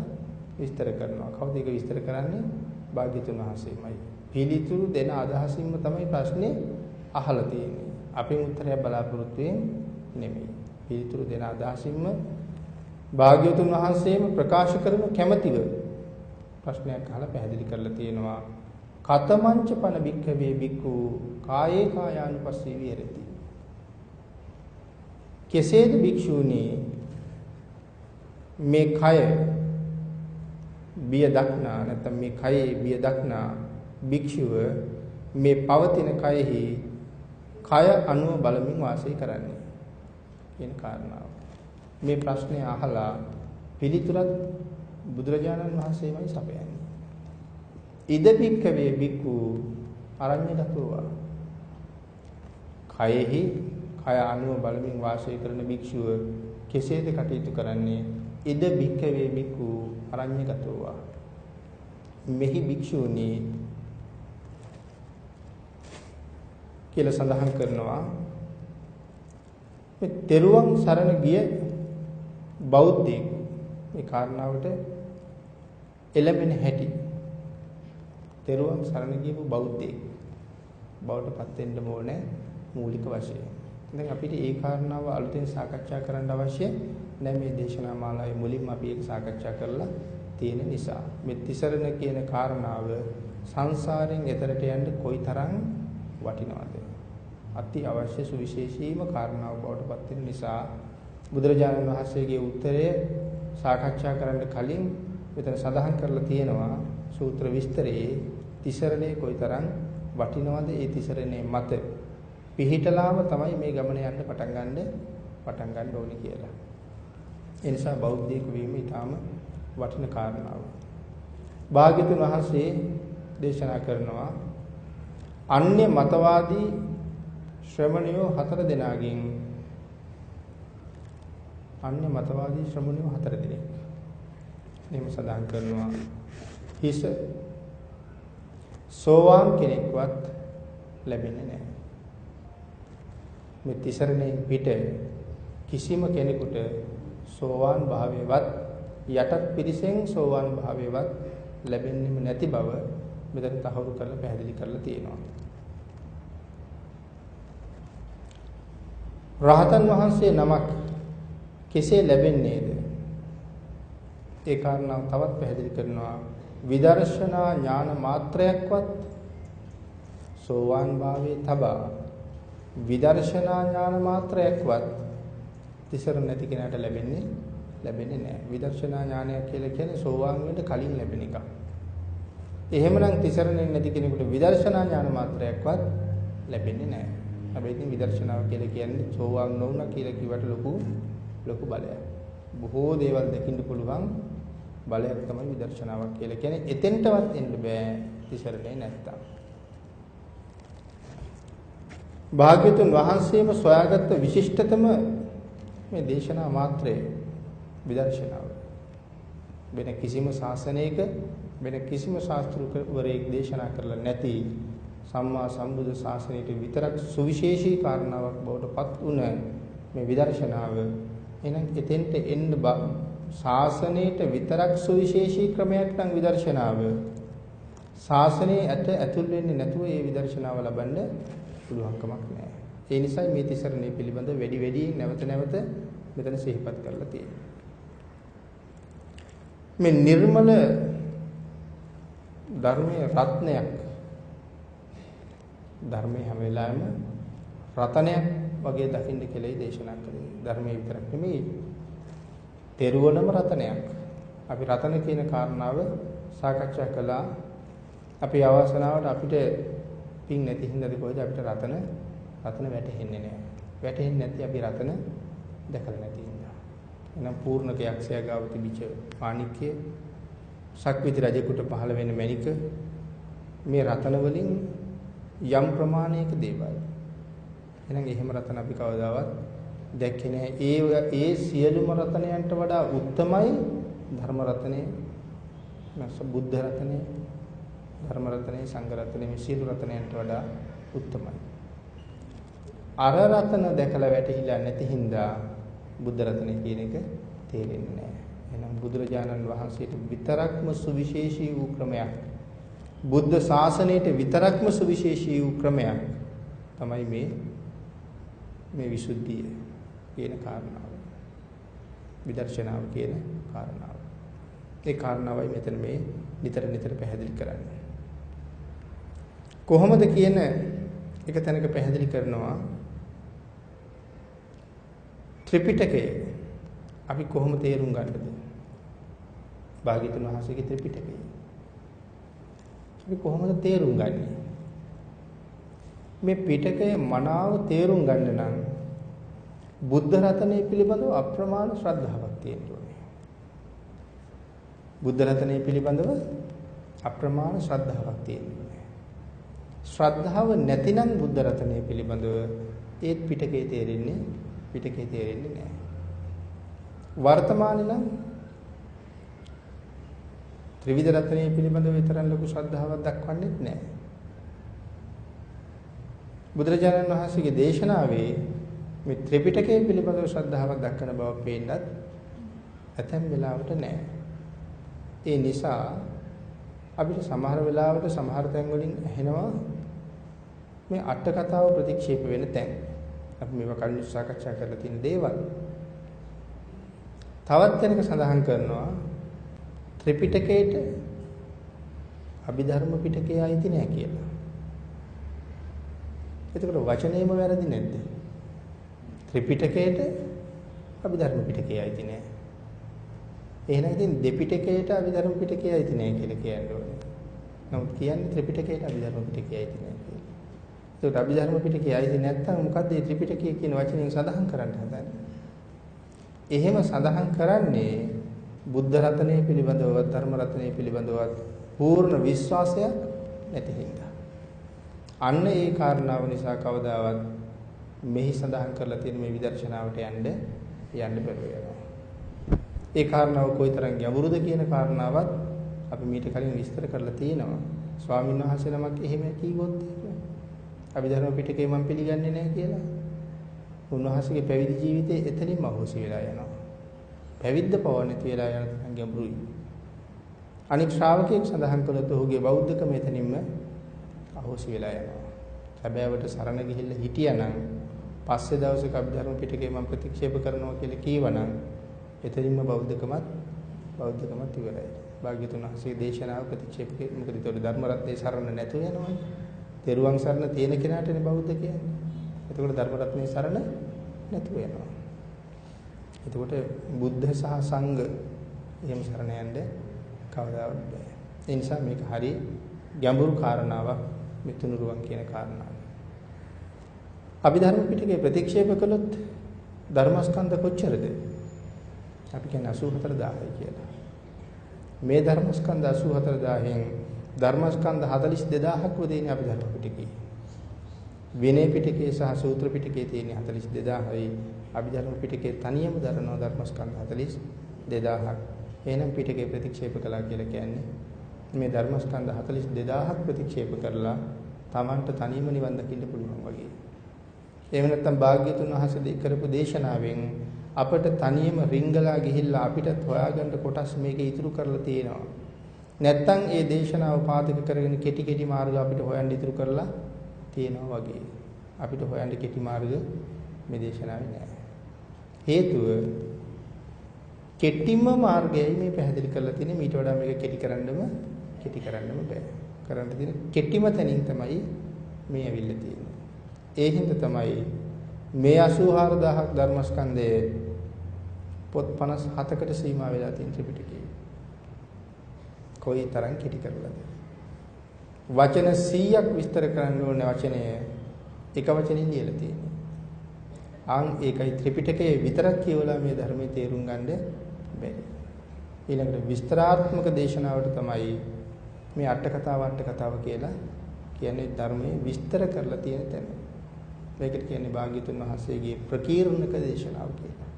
විස්තර කරනවා. කවුද ඒක විස්තර කරන්නේ? භාග්‍යතුන් වහන්සේමයි. පිළිතුරු දෙන අදහසින්ම තමයි ප්‍රශ්නේ අහලා තියෙන්නේ. අපේ උත්තරය බලාපොරොත්තු නෙමෙයි. පිළිතුරු දෙන අදහසින්ම භාග්‍යවතුන් වහන්සේම ප්‍රකාශ කරන කැමැතිව ප්‍රශ්නයක් අහලා පැහැදිලි කරලා තියෙනවා. කතමංච පන බික්ඛවේ බික්ඛු කායේ කායානුපස්සී විහෙරති. කෙසේද භික්ෂූනි මේ කය බිය දක්නා නැත්නම් මේ කයේ බිය දක්නා භික්ෂුව මේ පවතින කයෙහි කය අනුව බලමින් වාසය කරන්නේ කියන කාරණාව. මේ ප්‍රශ්නේ අහලා පිළිතුරත් බුදුරජාණන් වහන්සේමයි සපයන්නේ. ඉද බික්ඛවේ බික්ඛු අරඤ්‍යගතෝවා. කයෙහි කය අනුව බලමින් වාසය කරන භික්ෂුව කෙසේද කටයුතු කරන්නේ? ඉද බික්ඛවේ බික්ඛු අරඤ්‍යගතෝවා. මෙහි භික්ෂුණී කියලා සඳහන් කරනවා. මේ තෙරුවන් සරණ ගිය බෞද්ධයෙක් මේ කාරණාවට එළඹෙන හැටි. තෙරුවන් සරණ ගියපු බෞද්ධයෙක් බවට පත් වෙන්න ඕනේ මූලික වශයෙන්. දැන් අපිට ඒ කාරණාව අලුතෙන් සාකච්ඡා කරන්න අවශ්‍ය නැහැ මේ දේශනා මාලාවේ මුලින්ම අපි ඒක සාකච්ඡා කරලා තියෙන නිසා. මේ තිසරණ කියන කාරණාව සංසාරයෙන් එතරට යන්න කොයිතරම් වටිනවද? අති අවශ්‍ය සුවිශේෂීම කාරණාවක් බවට පත් වෙන නිසා බුදුරජාණන් වහන්සේගේ උත්තරය සාකච්ඡා කරන්න කලින් මෙතන සඳහන් කරලා තියෙනවා සූත්‍ර විස්තරයේ තිසරණේ කොයිතරම් වටිනවද? ඒ තිසරණේ මත පිහිටලාම තමයි මේ ගමන යන්න පටන් ගන්න ඕනේ කියලා. ඒ නිසා බෞද්ධයෙකු වීම ඊටාම වටින කාරණාවක්. භාග්‍යතුන් වහන්සේ දේශනා කරනවා අන්‍ය මතවාදී ශ්‍රමණයෝ 4 දෙනාගෙන් අන්‍ය මතවාදී ශ්‍රමණයෝ 4 දෙනෙක්. එහෙම සඳහන් කරනවා හිස සෝවාන් කෙනෙක්වත් ලැබෙන්නේ නැහැ. මේ තිසරණයෙන් පිට කිසිම කෙනෙකුට සෝවාන් භාවයවත් යටත් පිරිසෙන් සෝවාන් භාවයවත් ලැබෙන්නේම නැති බව මෙතන තහවුරු කරලා පැහැදිලි කරලා තියෙනවා. රහතන් වහන්සේ නමක් කෙසේ ලැබෙන්නේද? ඒ කාරණාව තවත් පැහැදිලි කරනවා. විදර්ශනා ඥාන මාත්‍රයක්වත් සෝවාන් භාවයේ තබා විදර්ශනා ඥාන මාත්‍රයක්වත් තිසරණ නැති කෙනාට ලැබෙන්නේ නැහැ. විදර්ශනා ඥානය කියලා කියන්නේ සෝවාන් වෙන්න කලින් ලැබෙන එක. එහෙමනම් තිසරණෙන් නැති කෙනෙකුට විදර්ශනා ඥාන මාත්‍රයක්වත් ලැබෙන්නේ නැහැ. හැබැයි ඉතින් විදර්ශනාව කියලා කියන්නේ සෝවාන් නොවුණා කියලා කිව්වට ලොකු බලයක්. බොහෝ දේවල් දකින්න පුළුවන් බලයක් තමයි විදර්ශනාවක් කියලා කියන්නේ. එතෙන්ටවත් එන්න බෑ තිසරණේ නැත්තම්. භාග්‍යතුන් වහන්සේම සොයාගත්ත විශිෂ්ටතම මේ දේශනා මාත්‍රය විදර්ශනාව. වෙන කිසිම ශාසනයක වෙන කිසිම ශාස්ත්‍රවරයෙක් දේශනා කරලා නැති සම්මා සම්බුද්ධ ශාසනයට විතරක් සුවිශේෂී කාරණාවක් බවට පත් වුණ මේ විදර්ශනාව. එහෙනම් එතෙන්ට එන්න ශාසනයට විතරක් සුවිශේෂී ක්‍රමයක් නම් විදර්ශනාව. ශාසනයේ ඇතුල් වෙන්නේ නැතුව මේ විදර්ශනාව ලබන්න පුළුවන්කමක් නැහැ. ඒ නිසා මේ තිසරණේ පිළිබඳ වැඩියෙන් නැවත මෙතන සිහිපත් කරලා තියෙනවා. මේ නිර්මල ධර්මයේ රත්නයක් ධර්මයේ හැම වෙලාවෙම රතනයක් වගේ දකින්න කියලා දේශනා කරේ. ධර්මයේ විතරක් නෙමෙයි තෙරුවනම රතනයක්. අපි රතන කියන කාරණාව සාකච්ඡා කළා. අපි අවසනාවට අපිට පින් නැති හින්දාද කොහෙද අපිට රතන වැටහෙන්නේ නැහැ. වැටහෙන්නේ නැති අපි රතන දැකලා නැති හින්දා. එහෙනම් පූර්ණක යක්ෂයා ගාව තිබිච්ච මාණික්කය සක්විති රජෙකුට පහළ වෙන මණික මේ රතන වලින් යම් ප්‍රමාණයක දේවල්. එහෙනම් එහෙම රතන අපි කවදාවත් දැක්කේ නැහැ. ඒ සියලුම රතනයන්ට වඩා උත්තමයි ධර්ම රතනය, බුද්ධ රතනය, ධර්ම රතනය, සංඝ රතනය මේ සියලු රතනයන්ට වඩා උත්තමයි. අර රතන දැකලා වැටහිලා නැති හින්දා බුද්ධ රතනය කියන එක තේරෙන්නේ නැහැ. එහෙනම් බුදුරජාණන් වහන්සේට විතරක්ම සුවිශේෂී වූ ක්‍රමයක්, බුද්ධ ශාසනයට විතරක්ම සුවිශේෂී වූ ක්‍රමයක් තමයි මේ විසුද්ධිය කියන කාරණාව. විදර්ශනාව කියන කාරණාව. ඒ කාරණාවයි මෙතන මේ නිතර පැහැදිලි කරන්නේ. කොහොමද කියන එක තැනක පැහැදිලි කරනවා ත්‍රිපිටකය අපි කොහොම තේරුම් ගන්නද? භාග්‍යවතුන් වහන්සේගේ ත්‍රිපිටකය අපි කොහොමද තේරුම් ගන්නේ? මේ පිටකය මනාව තේරුම් ගන්න නම් බුද්ධ රත්නය පිළිබඳව අප්‍රමාණ ශ්‍රද්ධාවක් තියෙන්න ඕනේ. බුද්ධ රත්නය පිළිබඳව අප්‍රමාණ ශ්‍රද්ධාවක් තියෙන්න ඕනේ. ශ්‍රද්ධාව නැතිනම් බුද්ධ රත්නය පිළිබඳව ඒත් පිටකේ තේරෙන්නේ නැහැ. වර්තමානයේ නම් ත්‍රිවිධ රත්නය පිළිබඳව විතරක් ලොකු ශ්‍රද්ධාවක් දක්වන්නේත් නැහැ. බුදුරජාණන් වහන්සේගේ දේශනාවේ මේ ත්‍රිපිටකය පිළිබඳව ශ්‍රද්ධාවක් දක්වන බව පේන්නත් ඇතැම් වෙලාවට නැහැ. ඒ නිසා අපිට සමහර වෙලාවට සමහර තැන් වලින් ඇහෙනවා මේ අට කතාව ප්‍රතික්ෂේප වෙන තැන්. අපි මේවා කලින් සාකච්ඡා කරලා තියෙන දේවල්. තවත් තැනක සඳහන් කරනවා ත්‍රිපිටකයට අභිධර්ම පිටකේ ආйти නෑ කියලා. එතකොට වචනේම වැරදි නැද්ද? ත්‍රිපිටකයට අභිධර්ම පිටකේ ආйти නෑ. එහෙනම් ඉතින් දෙපිටකයට අභිධර්ම පිටකේ ආйти නෑ කියලා කියන්න ඕනේ. නමුත් කියන්නේ ත්‍රිපිටකයට අභිධර්ම පිටකේ ආйти නෑ කියලා. ඒකට අභිධර්ම පිටකේ ආйти නැත්නම් මොකද්ද මේ ත්‍රිපිටකය කියන වචنين සඳහන් කරන්න හදන්නේ? එහෙම සඳහන් කරන්නේ බුද්ධ රත්නය පිළිබඳව ධර්ම රත්නය පිළිබඳව පූර්ණ විශ්වාසයක් නැති හින්දා. අන්න ඒ කාරණාව නිසා කවදාවත් මෙහි සඳහන් කරලා තියෙන මේ විදර්ශනාවට යන්න බැරුව යනවා. ඒ කාරණාව කොයිතරම් ගැඹුරුද කියන කාරණාවත් අපි මීට කලින් විස්තර කරලා තියෙනවා. ස්වාමීන් වහන්සේ නමක් එහෙම කිව්වොත් අභිධර්ම පිටකේ මම පිළිගන්නේ නැහැ කියලා. උන්වහන්සේගේ පැවිදි ජීවිතේ එතනින්ම අහෝසි වෙලා යනවා. පැවිද්ද පව නැති වෙලා යන තරම් ගැඹුරුයි. අනික් ශ්‍රාවකයෙක් සඳහන් කළොත් ඔහුගේ බෞද්ධකම එතනින්ම අහෝසි වෙලා යනවා. හැබැයිවට සරණ ගිහිල්ලා හිටියානම් පස්සේ දවසක අභිධර්ම පිටකේ මම ප්‍රතික්ෂේප කරනවා කියලා කීවනම් එතනින්ම බෞද්ධකමත් ඉවරයි. භාග්‍යතුන් වහන්සේගේ දේශනාව ප්‍රතික්ෂේප කරේ මොකද ඒතකොට ධර්ම රත්නේ සරණ නැතුව යනවනේ. තෙරුවන් සරණ තියෙන කෙනාටනේ බෞද්ධ කියන්නේ. එතකොට ධර්ම රත්නේ සරණ නැතුව යනවා. එතකොට බුද්ධ සහ සංඝ එහෙම සරණ යන්න කවදාවත් බෑ. ඒ නිසා මේක හරි ගැඹුරු කාරණාවක් මේ තුනුරුවන් කියන කාරණාව. අභිධර්ම පිටකේ ප්‍රතික්ෂේප කළොත් ධර්මස්කන්ධ කොච්චරද? අපි කියන්නේ 84000යි කියලා. මේ ධර්මස්කන්ධ 84000න් ධර්මස්කන්ධ 42000ක්ව දෙන්නේ අභිධර්ම පිටකේ. විනය පිටකේ සහ සූත්‍ර පිටකේ තියෙන 42000යි. අභිධර්ම පිටකේ තනියම දරනවා ධර්මස්කන්ධ 42000ක්. එහෙනම් පිටකේ ප්‍රතික්ෂේප කළා කියලා කියන්නේ මේ ධර්මස්කන්ධ 42000ක් ප්‍රතික්ෂේප කරලා Tamanට තනියම නිවන් දකින්න පුළුවන් වගේ. එහෙම නැත්නම් භාග්‍යතුන් වහන්සේ කරපු දේශනාවෙන් අපිට තනියම රිංගලා ගිහිල්ලා අපිට හොයාගන්න කොටස් මේකේ ඉතුරු කරලා තියෙනවා. නැත්නම් ඒ දේශනාව පාදක කරගෙන කෙටි මාර්ග අපිට හොයන්න ඉතුරු කරලා තියෙනවා වගේ. අපිට හොයන්න කෙටි මාර්ග මේ දේශනාවේ නැහැ. හේතුව කෙටිම මාර්ගයයි මේ පැහැදිලි කරලා තියෙන්නේ. මීට වඩා මේක කෙටි කරන්නම බෑ. කරන්න තියෙන කෙටිම තැනින් තමයි මේ ඇවිල්ලා තියෙන්නේ. ඒ හින්දා තමයි මේ 84000ක් ධර්මස්කන්ධයේ පොත් 57කට සීමා වෙලා තියෙන ත්‍රිපිටකය. කොයි තරම් කෙටි කරලාද? වචන 100ක් විස්තර කරන්න ඕන වචනය එක වචනෙන් ලියලා තියෙනවා. ඒකයි ත්‍රිපිටකයේ විතරක් කියවලා මේ ධර්මයේ තේරුම් ගන්න බැහැ. ඊළඟට විස්තරාත්මක දේශනාවට තමයි මේ අට කතාව කියලා කියන්නේ ධර්මයේ විස්තර කරලා තියෙන තැන. මේකට කියන්නේ භාග්‍යතුන් වහන්සේගේ ප්‍රකීර්ණක දේශනාව කියලා.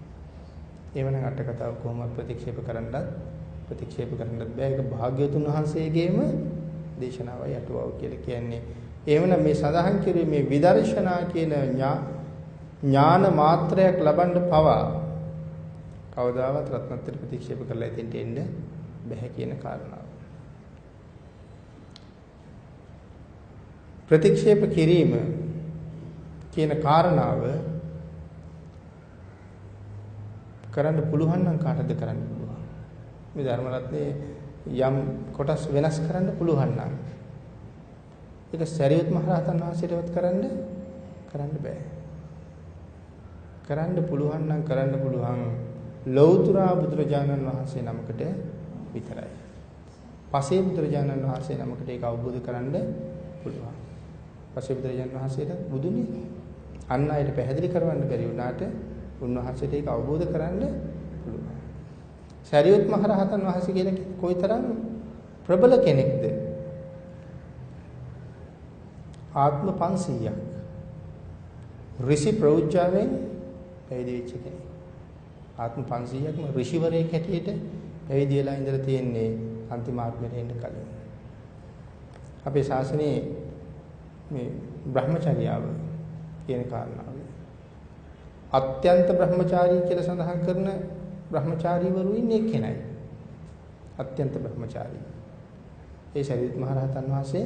එවනම් අට කතාව කොහොමද ප්‍රතික්ෂේප කරන්නත් බෑ. ඒක භාග්‍යතුන් වහන්සේගේම දේශනාවයි අටුවාව කියලා කියන්නේ. එවනම් මේ සඳහන් කිරීමේ මේ විදර්ශනා කියන ඥාන මාත්‍රයක් ලබන්න පවා කවදාවත් රත්නත්‍ර ප්‍රතික්ෂේප කරලා ඉතින්ට එන්න බෑ කියන කාරණාව. ප්‍රතික්ෂේප කිරීම කියන කාරණාව කරන්න පුළුවන් නම් කාටද කරන්න පුළුවන්? මේ ධර්ම රත්නේ යම් කොටස් වෙනස් කරන්න පුළුවන් නම් ඒක සරියුත් මහ රහතන් වහන්සේටවත් කරන්න බෑ. කරන්න පුළුවන් නම් කරන්න පුළුවන් ලෞතර බුදුරජාණන් වහන්සේ නමකට විතරයි. පසේ බුදුරජාණන් වහන්සේ නමකට ඒක අවබෝධ කරන්න පුළුවන්. පසේ බුදුරජාණන් වහන්සේට බුදුනේ අන් අයට පැහැදිලි කරවන්න බැරි වුණාට උන්වහන්සේට ඒක අවබෝධ කරන්න පුළුවන්. සරියුත් මහ රහතන් වහන්සේ කියන කොයිතරම් ප්‍රබල කෙනෙක්ද? ආත්ම 500ක් ඍෂි ප්‍රෞජ්ජාවෙන් පැවිදි වෙච්ච කෙනෙක්. ආත්ම 500ක්ම ඍෂිවරයෙක් හැටියට පැවිදි වෙලා ඉඳලා තියෙන්නේ අන්තිම ආත්මයට එන්න කලින්. අපේ ශාසනයේ මේ බ්‍රහ්මචර්යාව කියන කාරණාව අත්‍යන්ත බ්‍රහ්මචාරී කියලා සඳහන් කරන බ්‍රහ්මචාරීවරු ඉන්නේ කෙනයි. අත්‍යන්ත බ්‍රහ්මචාරී. ඒ සරියුත් මහ රහතන් වහන්සේ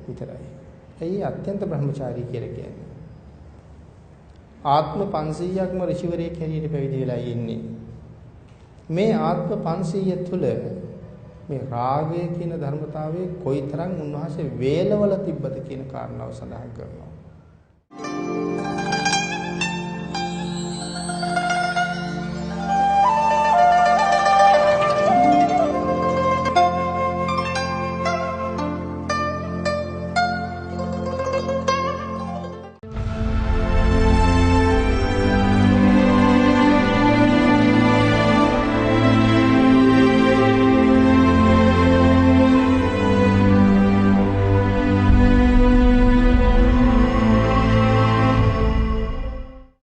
විතරයි. ඇයි අත්‍යන්ත බ්‍රහ්මචාරී කියලා කියන්නේ? ආත්ම 500ක්ම ඍෂිවරයෙක් හැටියට පැවිදි වෙලා ඉන්නේ. මේ ආත්ම 500 තුල මේ රාගය කියන ධර්මතාවයේ කොයිතරම් උන්වහන්සේ වේලවල තිබ්බද කියන කාරණාව සඳහන් කරනවා.